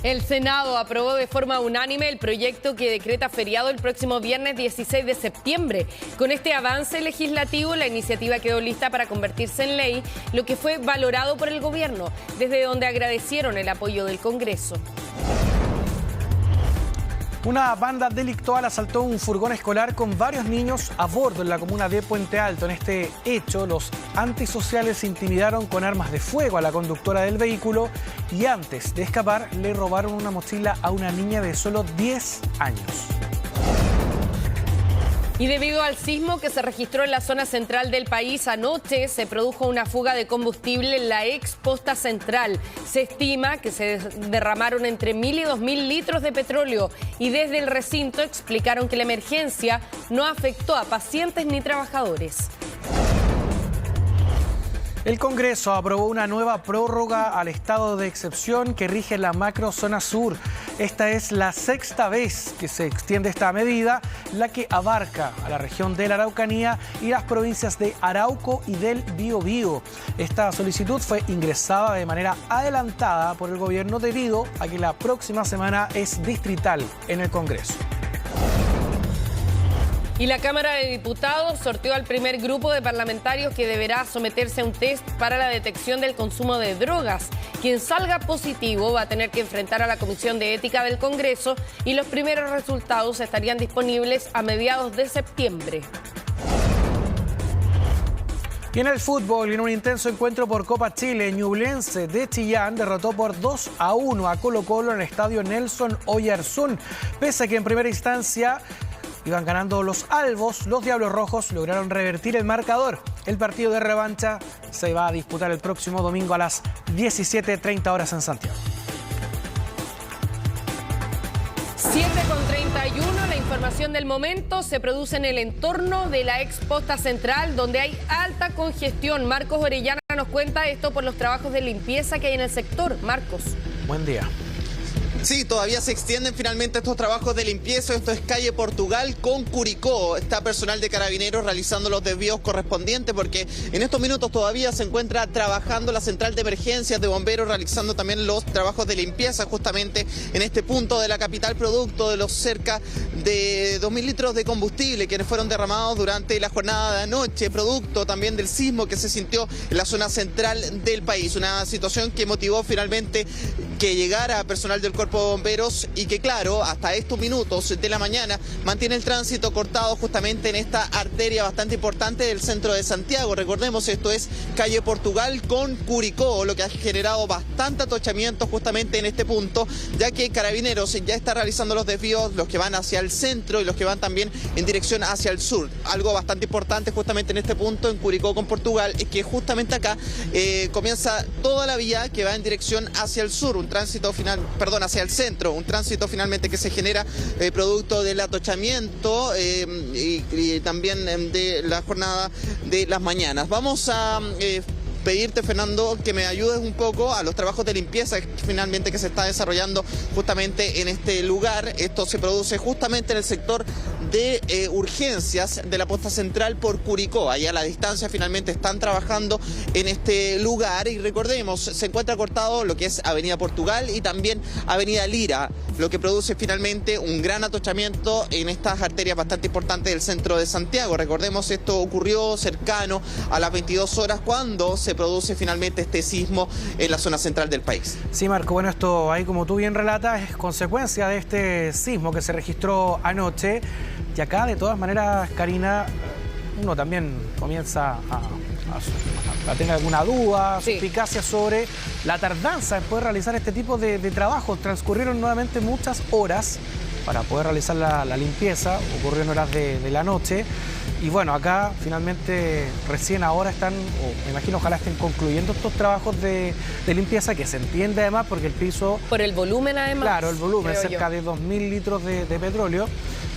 El Senado aprobó de forma unánime el proyecto que decreta feriado el próximo viernes 16 de septiembre. Con este avance legislativo, la iniciativa quedó lista para convertirse en ley, lo que fue valorado por el gobierno, desde donde agradecieron el apoyo del Congreso. Una banda delictual asaltó un furgón escolar con varios niños a bordo en la comuna de Puente Alto. En este hecho, los antisociales intimidaron con armas de fuego a la conductora del vehículo y antes de escapar le robaron una mochila a una niña de solo 10 años. Y debido al sismo que se registró en la zona central del país anoche, se produjo una fuga de combustible en la ex posta central. Se estima que se derramaron entre 1.000 y 2.000 litros de petróleo y desde el recinto explicaron que la emergencia no afectó a pacientes ni trabajadores. El Congreso aprobó una nueva prórroga al estado de excepción que rige la macrozona sur. Esta es la 6ª vez que se extiende esta medida, la que abarca a la región de la Araucanía y las provincias de Arauco y del Biobío. Esta solicitud fue ingresada de manera adelantada por el gobierno debido a que la próxima semana es distrital en el Congreso. Y la Cámara de Diputados sorteó al primer grupo de parlamentarios que deberá someterse a un test para la detección del consumo de drogas. Quien salga positivo va a tener que enfrentar a la Comisión de Ética del Congreso y los primeros resultados estarían disponibles a mediados de septiembre. Y en el fútbol, en un intenso encuentro por Copa Chile, Ñublense de Chillán derrotó por 2-1 a Colo-Colo en el estadio Nelson Oyarzún. Pese a que en primera instancia iban ganando los albos, los Diablos Rojos lograron revertir el marcador. El partido de revancha se va a disputar el próximo domingo a las 17:30 horas en Santiago. 7:31, la información del momento se produce en el entorno de la ex posta central, donde hay alta congestión. Marcos Orellana nos cuenta esto por los trabajos de limpieza que hay en el sector. Marcos. Buen día. Sí, todavía se extienden finalmente estos trabajos de limpieza. Esto es calle Portugal con Curicó. Está personal de Carabineros realizando los desvíos correspondientes porque en estos minutos todavía se encuentra trabajando la central de emergencias de bomberos, realizando también los trabajos de limpieza justamente en este punto de la capital, producto de los cerca de 2.000 litros de combustible que fueron derramados durante la jornada de anoche, producto también del sismo que se sintió en la zona central del país. Una situación que motivó finalmente que llegara personal del Cuerpo cuerpo de bomberos y que, claro, hasta estos minutos de la mañana mantiene el tránsito cortado justamente en esta arteria bastante importante del centro de Santiago. Recordemos, esto es calle Portugal con Curicó, lo que ha generado bastante atochamiento justamente en este punto, ya que Carabineros ya está realizando los desvíos, los que van hacia el centro y los que van también en dirección hacia el sur. Algo bastante importante justamente en este punto, en Curicó con Portugal, es que justamente acá comienza toda la vía que va en dirección hacia el sur, hacia el centro, un tránsito finalmente que se genera producto del atochamiento y también de la jornada de las mañanas. Vamos a pedirte, Fernando, que me ayudes un poco a los trabajos de limpieza finalmente que se está desarrollando justamente en este lugar. Esto se produce justamente en el sector de urgencias de la posta central por Curicó. Allá a la distancia finalmente están trabajando en este lugar y recordemos, se encuentra cortado lo que es Avenida Portugal y también Avenida Lira, lo que produce finalmente un gran atochamiento en estas arterias bastante importantes del centro de Santiago. Recordemos, esto ocurrió cercano a las 22 horas cuando se produce finalmente este sismo en la zona central del país. Sí, Marco, bueno, esto ahí como tú bien relatas es consecuencia de este sismo que se registró anoche. Y acá, de todas maneras, Karina, uno también comienza a tener alguna duda, suspicacia sobre la tardanza en poder realizar este tipo de trabajo. Transcurrieron nuevamente muchas horas para poder realizar la limpieza, ocurrió en horas de la noche. Y bueno, acá finalmente recién ahora están, o me imagino ojalá estén concluyendo estos trabajos de limpieza, que se entiende además porque el piso... Por el volumen además. Claro, el volumen, cerca de 2.000 litros de petróleo.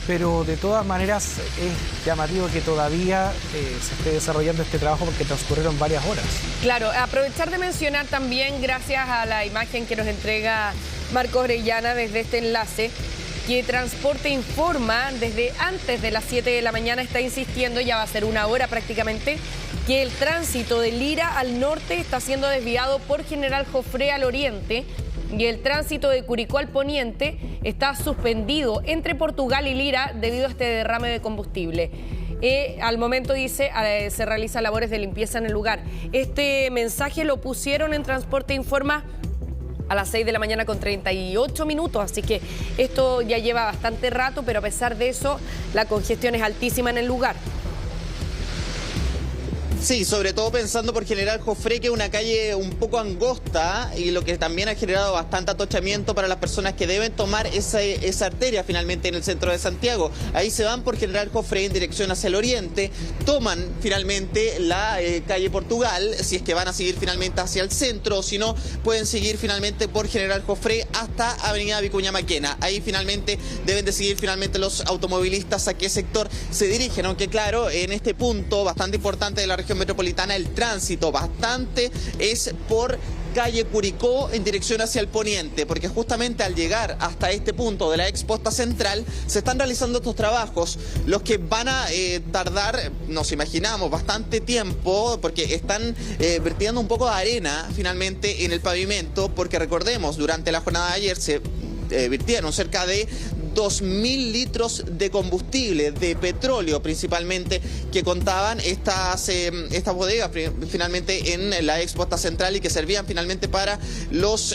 Pero de todas maneras es llamativo que todavía se esté desarrollando este trabajo porque transcurrieron varias horas. Claro, aprovechar de mencionar también, gracias a la imagen que nos entrega Marcos Orellana desde este enlace, que Transporte informa desde antes de las 7 de la mañana, está insistiendo, ya va a ser una hora prácticamente, que el tránsito de Lira al norte está siendo desviado por General Jofré al oriente, y el tránsito de Curicó al poniente está suspendido entre Portugal y Lira debido a este derrame de combustible. Al momento, dice, se realizan labores de limpieza en el lugar. Este mensaje lo pusieron en Transporte Informa a las 6 de la mañana con 38 minutos, así que esto ya lleva bastante rato, pero a pesar de eso, la congestión es altísima en el lugar. Sí, sobre todo pensando por General Jofré, que es una calle un poco angosta y lo que también ha generado bastante atochamiento para las personas que deben tomar esa arteria finalmente en el centro de Santiago. Ahí se van por General Jofré en dirección hacia el oriente, toman finalmente la calle Portugal, si es que van a seguir finalmente hacia el centro, o si no, pueden seguir finalmente por General Jofré hasta Avenida Vicuña Maquena. Ahí finalmente deben de seguir finalmente los automovilistas a qué sector se dirigen, aunque claro, en este punto bastante importante de la región metropolitana, el tránsito bastante es por calle Curicó en dirección hacia el poniente, porque justamente al llegar hasta este punto de la ex posta central se están realizando estos trabajos, los que van a tardar, nos imaginamos, bastante tiempo, porque están vertiendo un poco de arena finalmente en el pavimento, porque recordemos, durante la jornada de ayer se vertieron cerca de 2.000 litros de combustible, de petróleo principalmente, que contaban estas bodegas finalmente en la ex posta central y que servían finalmente para los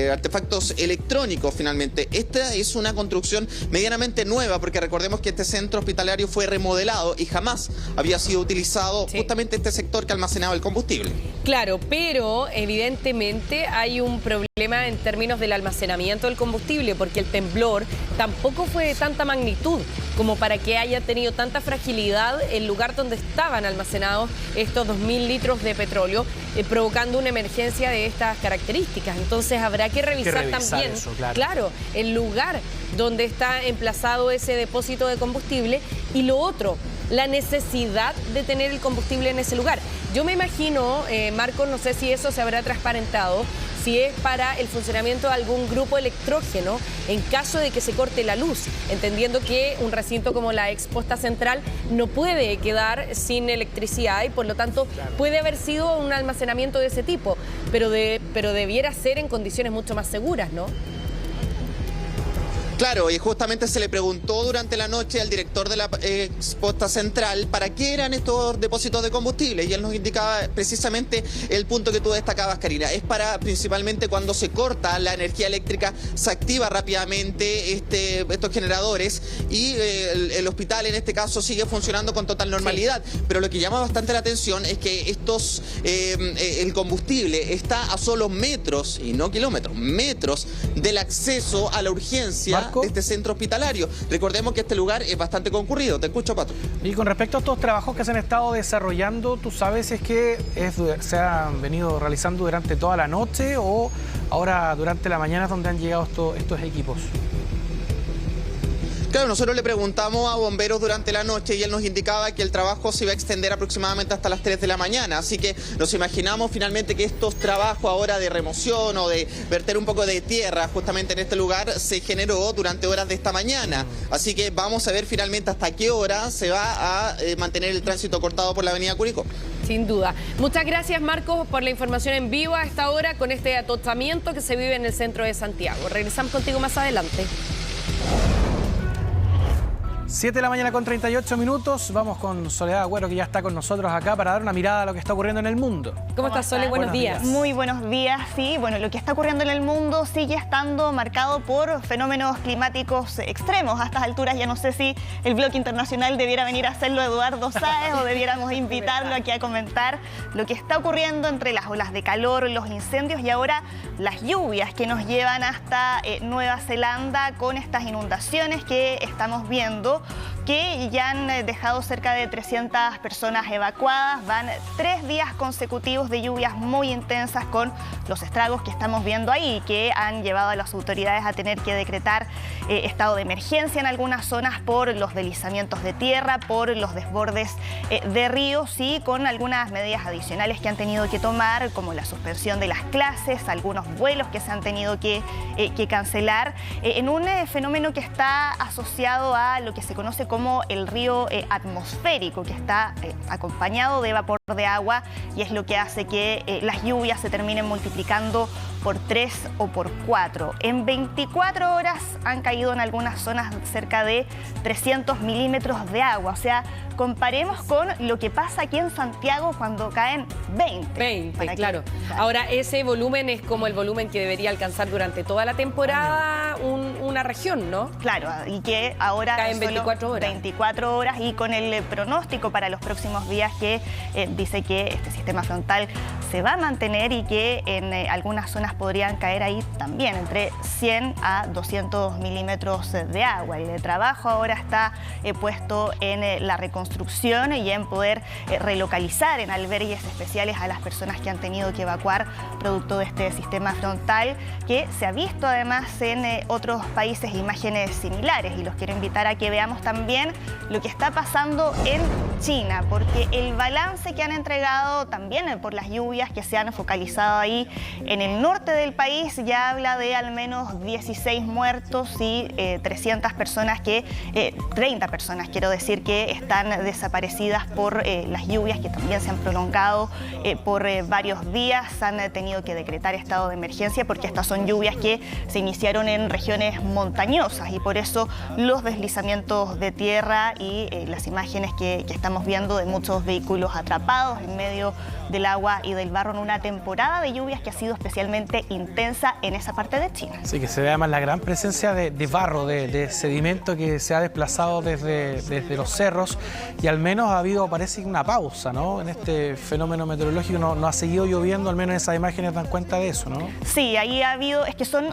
artefactos electrónicos finalmente. Esta es una construcción medianamente nueva, porque recordemos que este centro hospitalario fue remodelado y jamás había sido utilizado justamente este sector que almacenaba el combustible. Claro, pero evidentemente hay un problema en términos del almacenamiento del combustible, porque el temblor tampoco fue de tanta magnitud como para que haya tenido tanta fragilidad el lugar donde estaban almacenados estos 2.000 litros de petróleo, provocando una emergencia de estas características. Entonces habrá que revisar también, eso, claro, el lugar donde está emplazado ese depósito de combustible y lo otro, la necesidad de tener el combustible en ese lugar. Yo me imagino, Marcos, no sé si eso se habrá transparentado, si es para el funcionamiento de algún grupo electrógeno en caso de que se corte la luz, entendiendo que un recinto como la ex posta central no puede quedar sin electricidad y por lo tanto puede haber sido un almacenamiento de ese tipo, pero debiera ser en condiciones mucho más seguras, ¿no? Claro, y justamente se le preguntó durante la noche al director de la posta central para qué eran estos depósitos de combustible, y él nos indicaba precisamente el punto que tú destacabas, Karina. Es para principalmente cuando se corta la energía eléctrica, se activa rápidamente estos generadores y el hospital en este caso sigue funcionando con total normalidad. Sí. Pero lo que llama bastante la atención es que el combustible está a solo metros, y no kilómetros, metros del acceso a la urgencia de este centro hospitalario. Recordemos que este lugar es bastante concurrido. Te escucho, Pato. Y con respecto a estos trabajos que se han estado desarrollando, ¿tú sabes si es que se han venido realizando durante toda la noche o ahora durante la mañana donde han llegado estos equipos? Claro, nosotros le preguntamos a bomberos durante la noche y él nos indicaba que el trabajo se iba a extender aproximadamente hasta las 3 de la mañana. Así que nos imaginamos finalmente que estos trabajos ahora de remoción o de verter un poco de tierra justamente en este lugar se generó durante horas de esta mañana. Así que vamos a ver finalmente hasta qué hora se va a mantener el tránsito cortado por la avenida Curicó. Sin duda. Muchas gracias, Marcos, por la información en vivo a esta hora con este atostamiento que se vive en el centro de Santiago. Regresamos contigo más adelante. 7 de la mañana con 38 minutos. Vamos con Soledad Agüero, que ya está con nosotros acá para dar una mirada a lo que está ocurriendo en el mundo. ¿Cómo estás, Sole? Buenos días. Muy buenos días. Sí, bueno, lo que está ocurriendo en el mundo sigue estando marcado por fenómenos climáticos extremos. A estas alturas ya no sé si el bloque internacional debiera venir a hacerlo Eduardo Sáez o debiéramos invitarlo aquí a comentar lo que está ocurriendo entre las olas de calor, los incendios y ahora las lluvias que nos llevan hasta Nueva Zelanda con estas inundaciones que estamos viendo, que ya han dejado cerca de 300 personas evacuadas. Van 3 días consecutivos de lluvias muy intensas con los estragos que estamos viendo ahí, que han llevado a las autoridades a tener que decretar estado de emergencia en algunas zonas por los deslizamientos de tierra, por los desbordes de ríos y con algunas medidas adicionales que han tenido que tomar, como la suspensión de las clases, algunos vuelos que se han tenido que cancelar, en un fenómeno que está asociado a lo que se conoce como el río atmosférico, que está acompañado de vapor de agua y es lo que hace que las lluvias se terminen multiplicando por 3 o por 4. En 24 horas han caído en algunas zonas cerca de 300 milímetros de agua. O sea, comparemos con lo que pasa aquí en Santiago cuando caen 20. 20, claro. Ahora, ese volumen es como el volumen que debería alcanzar durante toda la temporada una región, ¿no? Claro, y que ahora caen 24 horas. 24 horas y con el pronóstico para los próximos días que dice que este sistema frontal se va a mantener y que en algunas zonas podrían caer ahí también entre 100 a 200 milímetros de agua. El trabajo ahora está puesto en la reconstrucción y en poder relocalizar en albergues especiales a las personas que han tenido que evacuar producto de este sistema frontal, que se ha visto además en otros países imágenes similares, y los quiero invitar a que veamos también lo que está pasando en China, porque el balance que han entregado también por las lluvias que se han focalizado ahí en el norte del país ya habla de al menos 16 muertos y 300 personas 30 personas quiero decir, que están desaparecidas por las lluvias que también se han prolongado por varios días. Han tenido que decretar estado de emergencia porque estas son lluvias que se iniciaron en regiones montañosas y por eso los deslizamientos de tierra y las imágenes que estamos viendo de muchos vehículos atrapados en medio del agua y del barro en una temporada de lluvias que ha sido especialmente intensa en esa parte de China. Sí, que se ve además la gran presencia de barro, de sedimento que se ha desplazado desde los cerros y al menos ha habido, parece, una pausa, ¿no? En este fenómeno meteorológico no ha seguido lloviendo, al menos esas imágenes dan cuenta de eso, ¿no? Sí, ahí ha habido, es que son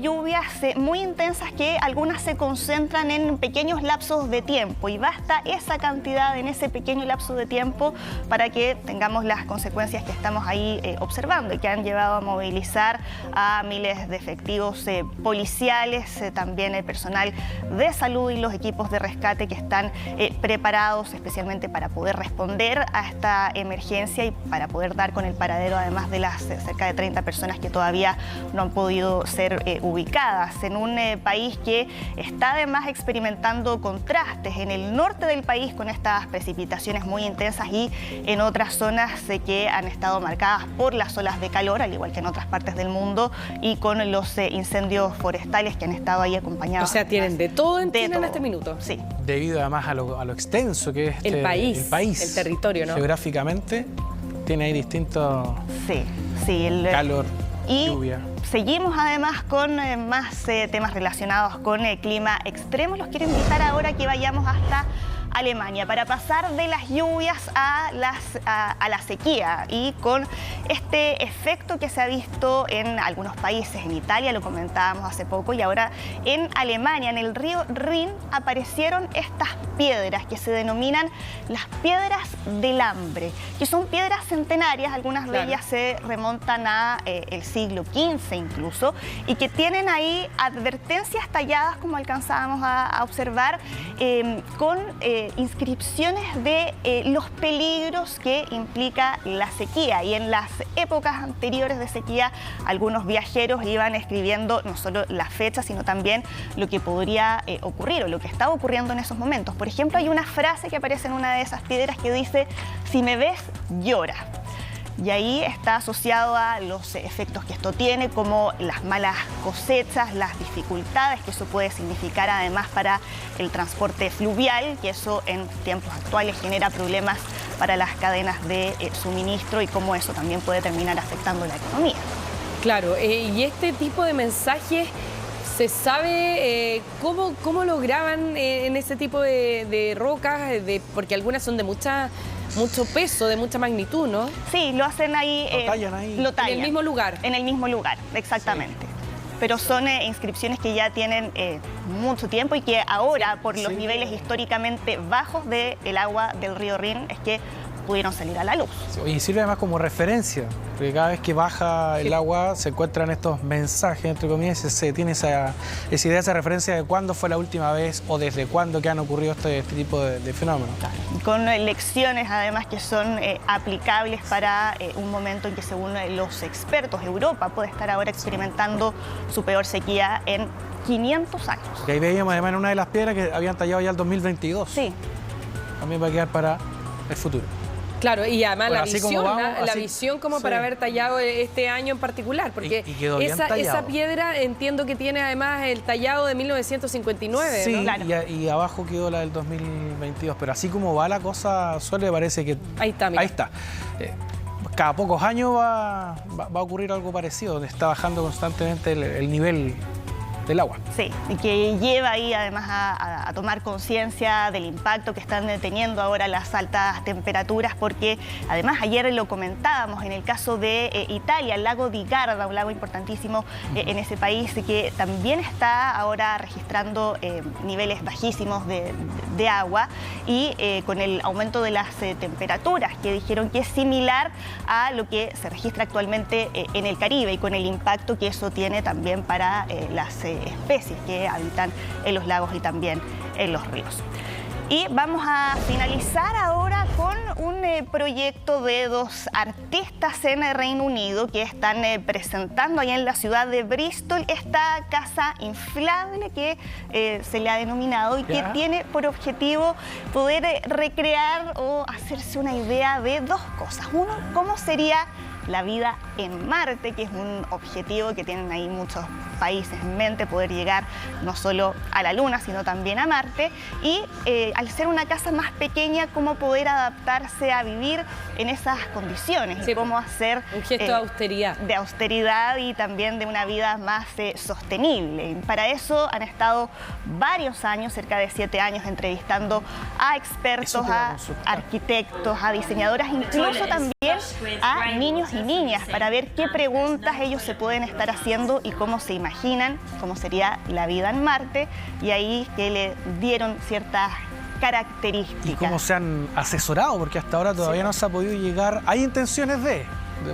lluvias muy intensas que algunas se concentran en pequeños lapsos de tiempo y basta esa cantidad en ese pequeño lapso de tiempo para que tengamos las consecuencias que estamos ahí observando y que han llevado a movilizar a miles de efectivos policiales, también personal de salud y los equipos de rescate que están preparados especialmente para poder responder a esta emergencia y para poder dar con el paradero, además de las cerca de 30 personas que todavía no han podido ser ubicadas en un país que está además experimentando contrastes en el norte del país con estas precipitaciones muy intensas y en otras zonas que han estado marcadas por las olas de calor, al igual que en otras partes del mundo y con los incendios forestales que han estado ahí acompañados. O sea, tienen de todo en China en este minuto. Sí. Debido además a lo extenso que es el país, el territorio, ¿no? Geográficamente tiene ahí distintos calor, lluvia. Seguimos además con más temas relacionados con el clima extremo. Los quiero invitar ahora a que vayamos hasta Alemania para pasar de las lluvias a la sequía, y con este efecto que se ha visto en algunos países. En Italia lo comentábamos hace poco, y ahora en Alemania, en el río Rin, aparecieron estas piedras que se denominan las piedras del hambre, que son piedras centenarias. Algunas de ellas se remontan a el siglo XV incluso, y que tienen ahí advertencias talladas, como alcanzábamos a observar, con inscripciones de los peligros que implica la sequía. Y en las épocas anteriores de sequía, algunos viajeros iban escribiendo no solo la fecha, sino también lo que podría ocurrir o lo que estaba ocurriendo en esos momentos. Por ejemplo, hay una frase que aparece en una de esas piedras que dice: si me ves, llora. Y ahí está asociado a los efectos que esto tiene, como las malas cosechas, las dificultades que eso puede significar además para el transporte fluvial, que eso en tiempos actuales genera problemas para las cadenas de suministro, y cómo eso también puede terminar afectando la economía. Claro, y este tipo de mensajes, ¿se sabe cómo lo graban en ese tipo de rocas? Porque algunas son de mucho peso, de mucha magnitud, ¿no? Sí, lo hacen ahí. Lo tallan. En el mismo lugar. En el mismo lugar, exactamente. Sí. Pero son inscripciones que ya tienen mucho tiempo, y que ahora, por los niveles históricamente bajos del agua del río Rin, es que pudieron salir a la luz. Y sirve además como referencia, porque cada vez que baja el agua se encuentran estos mensajes, entre comillas, se tiene esa idea, esa referencia de cuándo fue la última vez o desde cuándo que han ocurrido este tipo de fenómenos. Claro. Con lecciones además que son aplicables para un momento en que, según los expertos, Europa puede estar ahora experimentando su peor sequía en 500 años. Y ahí veíamos además en una de las piedras que habían tallado ya el 2022. Sí. También va a quedar para el futuro. Claro, y además bueno, la visión como para haber tallado este año en particular, porque esa piedra entiendo que tiene además el tallado de 1959, sí, ¿no? Claro. Y abajo quedó la del 2022, pero así como va la cosa, parece que... Ahí está, mira. Ahí está. Cada pocos años va a ocurrir algo parecido, donde está bajando constantemente el nivel del agua. Sí, y que lleva ahí además a tomar conciencia del impacto que están teniendo ahora las altas temperaturas, porque además ayer lo comentábamos en el caso de Italia, el lago di Garda, un lago importantísimo en ese país, que también está ahora registrando niveles bajísimos de agua, y con el aumento de las temperaturas, que dijeron que es similar a lo que se registra actualmente en el Caribe, y con el impacto que eso tiene también para las especies que habitan en los lagos y también en los ríos. Y vamos a finalizar ahora con un proyecto de dos artistas en el Reino Unido que están presentando allá en la ciudad de Bristol esta casa inflable que se le ha denominado, y que tiene por objetivo poder recrear o hacerse una idea de dos cosas. Uno, cómo sería la vida en Marte, que es un objetivo que tienen ahí muchos países en mente, poder llegar no solo a la Luna, sino también a Marte, y al ser una casa más pequeña, cómo poder adaptarse a vivir en esas condiciones, sí, y cómo hacer un gesto de austeridad. De austeridad y también de una vida más sostenible. Y para eso han estado varios años, cerca de 7 años, entrevistando a expertos, a arquitectos, a diseñadoras, incluso también a niños y niñas, para ver qué preguntas ellos se pueden estar haciendo y cómo se imaginan cómo sería la vida en Marte, y ahí que le dieron ciertas características. ¿Y cómo se han asesorado? Porque hasta ahora todavía no se ha podido llegar. Hay intenciones de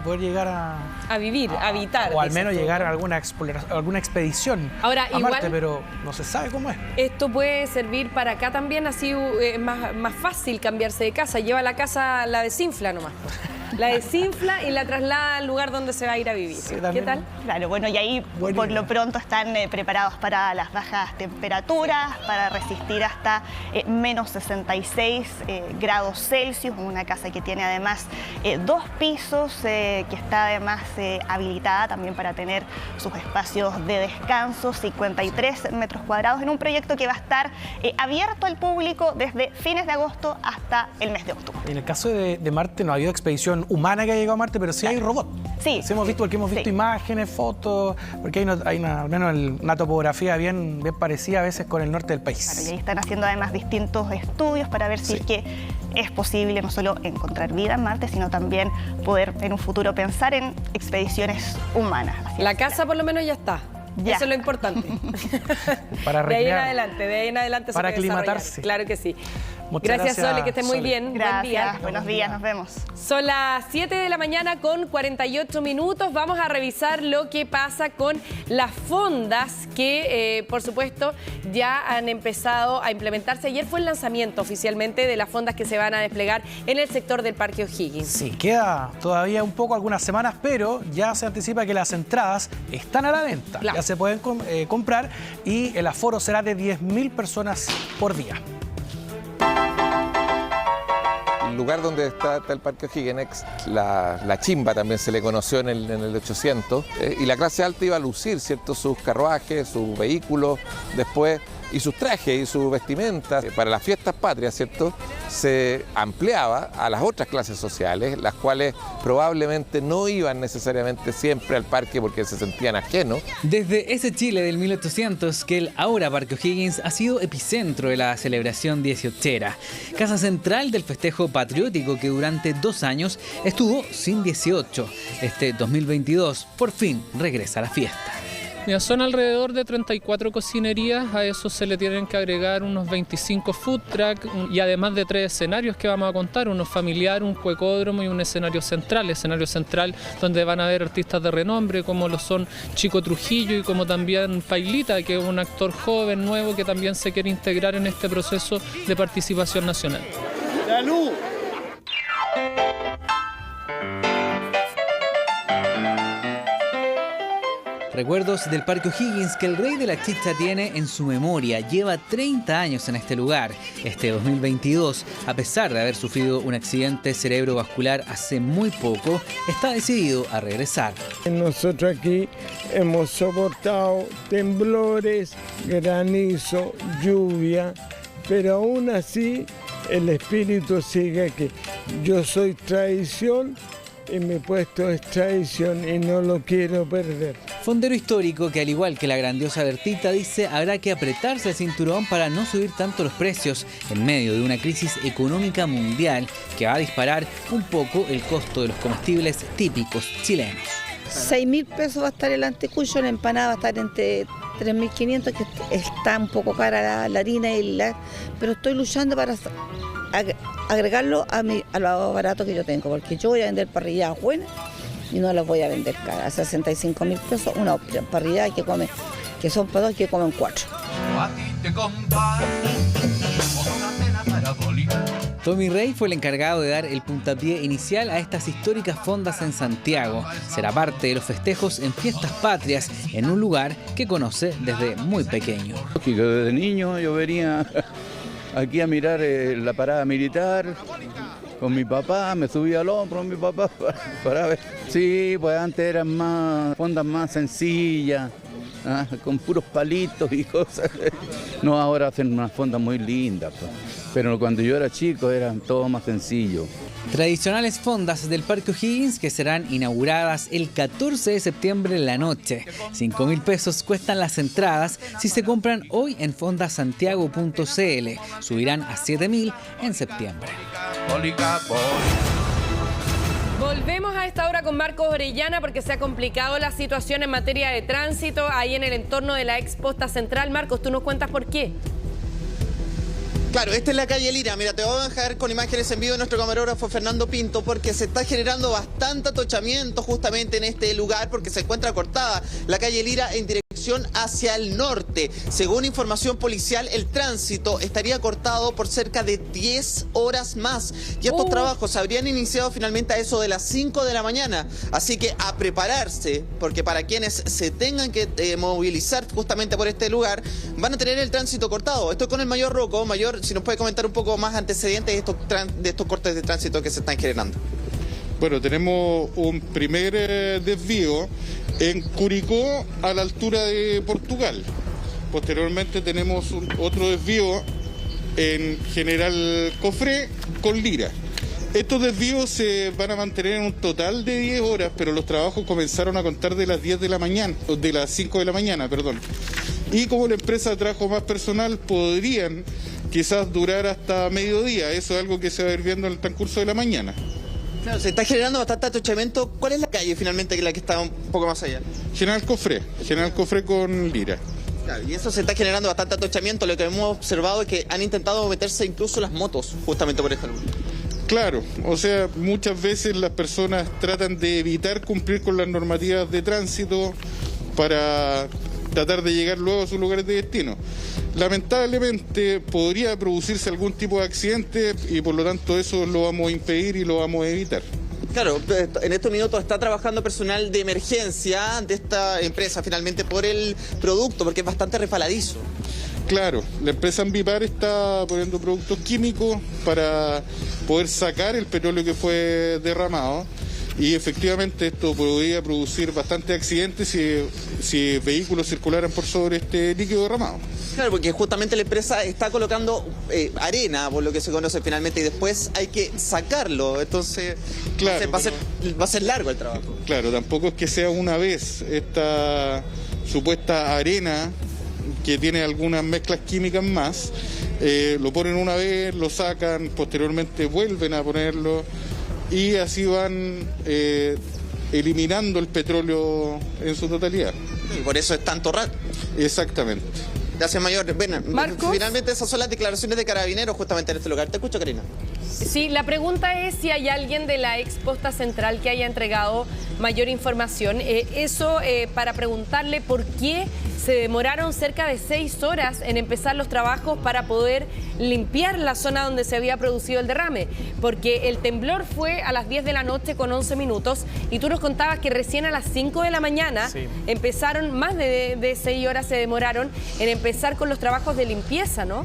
poder llegar a vivir, a habitar. O al menos llegar a alguna expedición a Marte, pero no se sabe cómo es. Esto puede servir para acá también, así es más fácil cambiarse de casa. Lleva la casa, la desinfla nomás. La desinfla y la traslada al lugar donde se va a ir a vivir. Sí, ¿qué tal? Claro, bueno, y ahí por lo pronto están preparados para las bajas temperaturas, para resistir hasta menos 66 grados Celsius, una casa que tiene además 2 pisos, que está además habilitada también para tener sus espacios de descanso, 53 metros cuadrados, en un proyecto que va a estar abierto al público desde fines de agosto hasta el mes de octubre. En el caso de Marte no ha habido expedición humana que ha llegado a Marte, pero sí hay robot. Sí. Sí hemos visto, porque hemos visto imágenes, fotos, porque hay al menos una topografía bien parecida a veces con el norte del país. Claro, y ahí están haciendo además distintos estudios para ver si es que es posible no solo encontrar vida en Marte, sino también poder en un futuro pensar en expediciones humanas. La casa por lo menos ya está. Ya. Eso es lo importante. Para de ahí en adelante para se puede aclimatarse. Claro que sí. Muchas gracias, Sole, que esté muy bien. Gracias, buen día. Buenos días, nos vemos. Son las 7 de la mañana con 48 minutos. Vamos a revisar lo que pasa con las fondas que, por supuesto, ya han empezado a implementarse. Ayer fue el lanzamiento oficialmente de las fondas que se van a desplegar en el sector del Parque O'Higgins. Sí, queda todavía un poco, algunas semanas, pero ya se anticipa que las entradas están a la venta. Claro. Ya se pueden comprar y el aforo será de 10.000 personas por día. El lugar donde está el Parque O'Higgins, la chimba también se le conoció en el 800, y la clase alta iba a lucir, ¿cierto?, sus carruajes, sus vehículos, después, y sus trajes y sus vestimentas. Para las fiestas patrias, ¿cierto?, se ampliaba a las otras clases sociales, las cuales probablemente no iban necesariamente siempre al parque porque se sentían ajenos. Desde ese Chile del 1800 que el ahora Parque O'Higgins ha sido epicentro de la celebración 18era, casa central del festejo patriótico que durante 2 años estuvo sin 18. Este 2022 por fin regresa a la fiesta. Mira, son alrededor de 34 cocinerías, a eso se le tienen que agregar unos 25 food truck y además de 3 escenarios que vamos a contar, uno familiar, un cuecódromo y un escenario central donde van a haber artistas de renombre como lo son Chico Trujillo y como también Pailita, que es un actor joven, nuevo, que también se quiere integrar en este proceso de participación nacional. ¡Salud! Recuerdos del Parque O'Higgins que el rey de la chicha tiene en su memoria. Lleva 30 años en este lugar. Este 2022, a pesar de haber sufrido un accidente cerebrovascular hace muy poco, está decidido a regresar. Nosotros aquí hemos soportado temblores, granizo, lluvia, pero aún así el espíritu sigue aquí. Yo soy tradición y mi puesto es tradición y no lo quiero perder. Fondero histórico que, al igual que la grandiosa Bertita, dice habrá que apretarse el cinturón para no subir tanto los precios en medio de una crisis económica mundial que va a disparar un poco el costo de los comestibles típicos chilenos. 6.000 pesos va a estar el antecucho, la empanada va a estar entre 3.500, que está un poco cara la harina, pero estoy luchando para agregarlo a lo barato que yo tengo, porque yo voy a vender parrilladas buenas y no las voy a vender caras. A 65.000 pesos una parrillada que son para 2 que comen 4. Tommy Rey fue el encargado de dar el puntapié inicial a estas históricas fondas en Santiago. Será parte de los festejos en fiestas patrias en un lugar que conoce desde muy pequeño. Desde niño yo venía aquí a mirar la parada militar con mi papá, me subía al hombro con mi papá para ver. Sí, pues antes eran fondas más sencillas, con puros palitos y cosas. No, ahora hacen unas fondas muy lindas, pues. Pero cuando yo era chico eran todo más sencillo. Tradicionales fondas del Parque O'Higgins que serán inauguradas el 14 de septiembre en la noche. 5.000 pesos cuestan las entradas si se compran hoy en fondasantiago.cl. Subirán a 7.000 en septiembre. Volvemos a esta hora con Marcos Orellana porque se ha complicado la situación en materia de tránsito ahí en el entorno de la ex posta central. Marcos, ¿tú nos cuentas por qué? Claro, esta es la calle Lira. Mira, te voy a dejar con imágenes en vivo de nuestro camarógrafo Fernando Pinto porque se está generando bastante atochamiento justamente en este lugar porque se encuentra cortada la calle Lira en dirección dirección hacia el norte. Según información policial, el tránsito estaría cortado por cerca de 10 horas más. Y estos trabajos se habrían iniciado finalmente a eso de las 5 de la mañana. Así que a prepararse, porque para quienes se tengan que movilizar justamente por este lugar, van a tener el tránsito cortado. Estoy con el Mayor Rocco. Mayor, si nos puede comentar un poco más antecedentes de estos cortes de tránsito que se están generando. Bueno, tenemos un primer desvío en Curicó a la altura de Portugal. Posteriormente tenemos otro desvío en General Cofré con Lira. Estos desvíos se van a mantener en un total de 10 horas, pero los trabajos comenzaron a contar de las 10 de la mañana, de las 5 de la mañana, perdón. Y como la empresa trajo más personal, podrían quizás durar hasta mediodía. Eso es algo que se va a ir viendo en el transcurso de la mañana. Claro, se está generando bastante atochamiento. ¿Cuál es la calle finalmente la que está un poco más allá? General Cofré con Lira. Claro, y eso se está generando bastante atochamiento. Lo que hemos observado es que han intentado meterse incluso las motos justamente por esta lucha. Claro, o sea, muchas veces las personas tratan de evitar cumplir con las normativas de tránsito para tratar de llegar luego a sus lugares de destino. Lamentablemente podría producirse algún tipo de accidente y por lo tanto eso lo vamos a impedir y lo vamos a evitar. Claro, en estos minutos está trabajando personal de emergencia de esta empresa finalmente por el producto, porque es bastante resbaladizo. Claro, la empresa Ambipar está poniendo productos químicos para poder sacar el petróleo que fue derramado. Y efectivamente esto podría producir bastantes accidentes si vehículos circularan por sobre este líquido derramado. Claro, porque justamente la empresa está colocando arena, por lo que se conoce finalmente, y después hay que sacarlo. Entonces, claro, va a ser largo el trabajo. Claro, tampoco es que sea una vez esta supuesta arena que tiene algunas mezclas químicas más, lo ponen una vez, lo sacan, posteriormente vuelven a ponerlo. Y así van eliminando el petróleo en su totalidad. Y por eso es tanto rato. Exactamente. Gracias, Mayor. Bueno, finalmente esas son las declaraciones de Carabineros justamente en este lugar. Te escucho, Karina. Sí, la pregunta es si hay alguien de la ex posta central que haya entregado mayor información. Eso para preguntarle por qué se demoraron cerca de 6 horas en empezar los trabajos para poder limpiar la zona donde se había producido el derrame. Porque el temblor fue a las 10 de la noche con 11 minutos y tú nos contabas que recién a las 5 de la mañana empezaron, más de 6 horas se demoraron en empezar con los trabajos de limpieza, ¿no?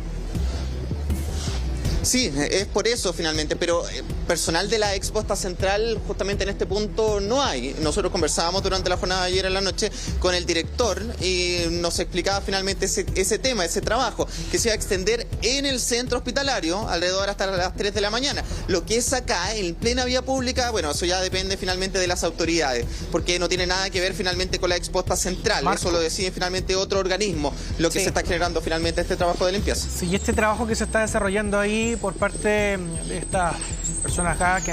Sí, es por eso finalmente, pero personal de la ex posta central justamente en este punto no hay. Nosotros conversábamos durante la jornada de ayer en la noche con el director y nos explicaba finalmente ese tema, ese trabajo, que se iba a extender en el centro hospitalario alrededor hasta las 3 de la mañana. Lo que es acá, en plena vía pública, bueno, eso ya depende finalmente de las autoridades, porque no tiene nada que ver finalmente con la ex posta central. Marco. Eso lo decide finalmente otro organismo, lo que se está generando finalmente este trabajo de limpieza. Sí, y este trabajo que se está desarrollando ahí por parte de estas personas acá que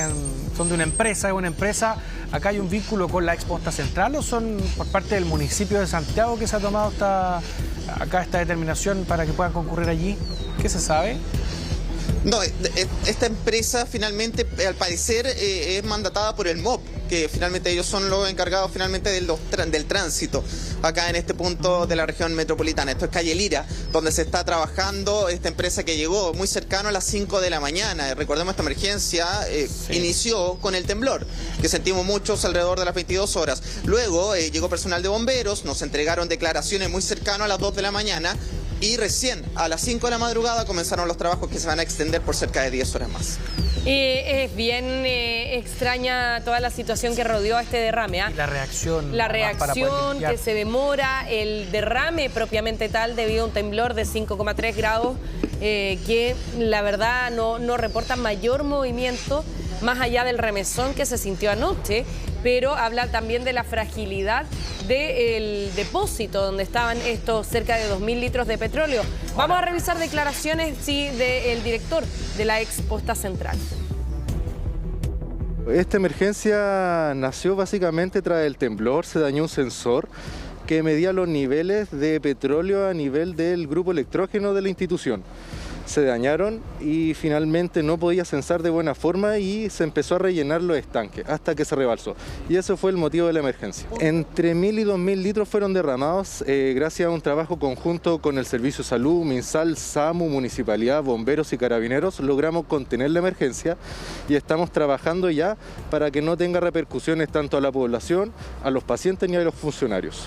son de una empresa, ¿acá hay un vínculo con la ex posta central o son por parte del municipio de Santiago que se ha tomado esta determinación para que puedan concurrir allí? ¿Qué se sabe? No, esta empresa finalmente, al parecer, es mandatada por el MOP, que finalmente ellos son los encargados finalmente del tránsito acá en este punto de la región metropolitana. Esto es calle Lira, donde se está trabajando esta empresa que llegó muy cercano a las 5 de la mañana. Recordemos, esta emergencia inició con el temblor, que sentimos muchos alrededor de las 22 horas. Luego llegó personal de bomberos, nos entregaron declaraciones muy cercano a las 2 de la mañana, y recién a las 5 de la madrugada comenzaron los trabajos que se van a extender por cerca de 10 horas más. Es bien extraña toda la situación que rodeó a este derrame. Y la reacción. La reacción que se demora, el derrame propiamente tal debido a un temblor de 5,3 grados que la verdad no reporta mayor movimiento más allá del remesón que se sintió anoche, pero habla también de la fragilidad del depósito donde estaban estos cerca de 2.000 litros de petróleo. Vamos a revisar declaraciones del director de la ex posta central. Esta emergencia nació básicamente tras el temblor. Se dañó un sensor que medía los niveles de petróleo a nivel del grupo electrógeno de la institución. se dañaron y finalmente no podía censar de buena forma y se empezó a rellenar los estanques hasta que se rebalsó. Y ese fue el motivo de la emergencia. Entre 1.000 y 2.000 litros fueron derramados gracias a un trabajo conjunto con el Servicio de Salud, MinSal, SAMU, Municipalidad, Bomberos y Carabineros. Logramos contener la emergencia y estamos trabajando ya para que no tenga repercusiones tanto a la población, a los pacientes ni a los funcionarios.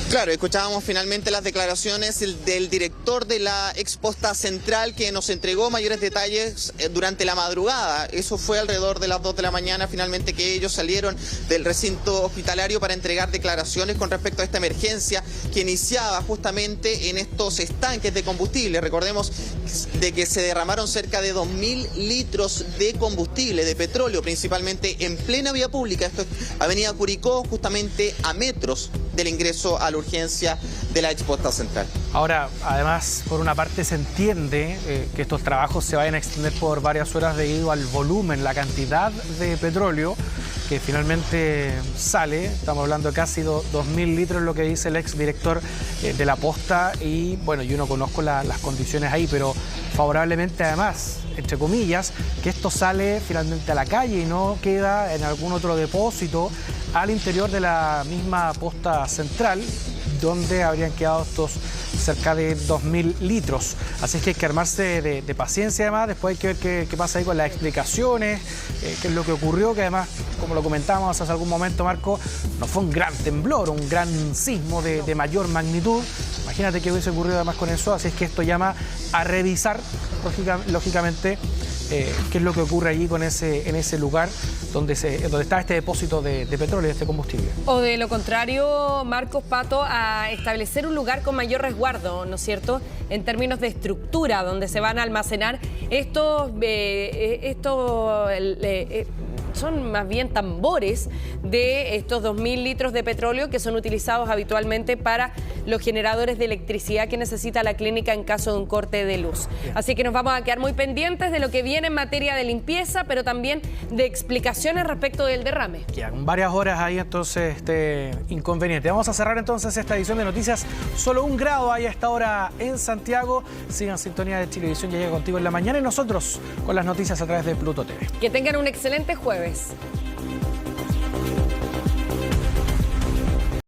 Claro, escuchábamos finalmente las declaraciones del director de la Exposta Central que nos entregó mayores detalles durante la madrugada. Eso fue alrededor de las 2 de la mañana finalmente que ellos salieron del recinto hospitalario para entregar declaraciones con respecto a esta emergencia que iniciaba justamente en estos estanques de combustible. Recordemos de que se derramaron cerca de 2.000 litros de combustible, de petróleo, principalmente en plena vía pública. Esto es Avenida Curicó, justamente a metros del ingreso a la urgencia de la Exposta Central. Ahora, además, por una parte se entiende que estos trabajos se vayan a extender por varias horas debido al volumen, la cantidad de petróleo que finalmente sale. Estamos hablando de casi 2.000 litros, lo que dice el exdirector de la posta. Y bueno, yo no conozco las condiciones ahí, pero favorablemente además, entre comillas, que esto sale finalmente a la calle y no queda en algún otro depósito al interior de la misma posta central, donde habrían quedado estos cerca de 2.000 litros. Así es que hay que armarse de paciencia además. Después hay que ver qué pasa ahí con las explicaciones, qué es lo que ocurrió, que además, como lo comentábamos hace algún momento, Marco, no fue un gran temblor, un gran sismo de mayor magnitud. Imagínate qué hubiese ocurrido además con eso. Así es que esto llama a revisar, lógicamente, qué es lo que ocurre allí en ese lugar donde está este depósito de petróleo y de este combustible. O de lo contrario, Marcos, Pato, a establecer un lugar con mayor resguardo, ¿no es cierto?, en términos de estructura, donde se van a almacenar son más bien tambores de estos 2.000 litros de petróleo que son utilizados habitualmente para los generadores de electricidad que necesita la clínica en caso de un corte de luz. Así que nos vamos a quedar muy pendientes de lo que viene en materia de limpieza, pero también de explicaciones respecto del derrame. Quedan varias horas ahí entonces este inconveniente. Vamos a cerrar entonces esta edición de noticias. Solo 1 grado hay a esta hora en Santiago. Sigan sintonía de Chilevisión, ya llega contigo en la mañana y nosotros con las noticias a través de Pluto TV. Que tengan un excelente jueves.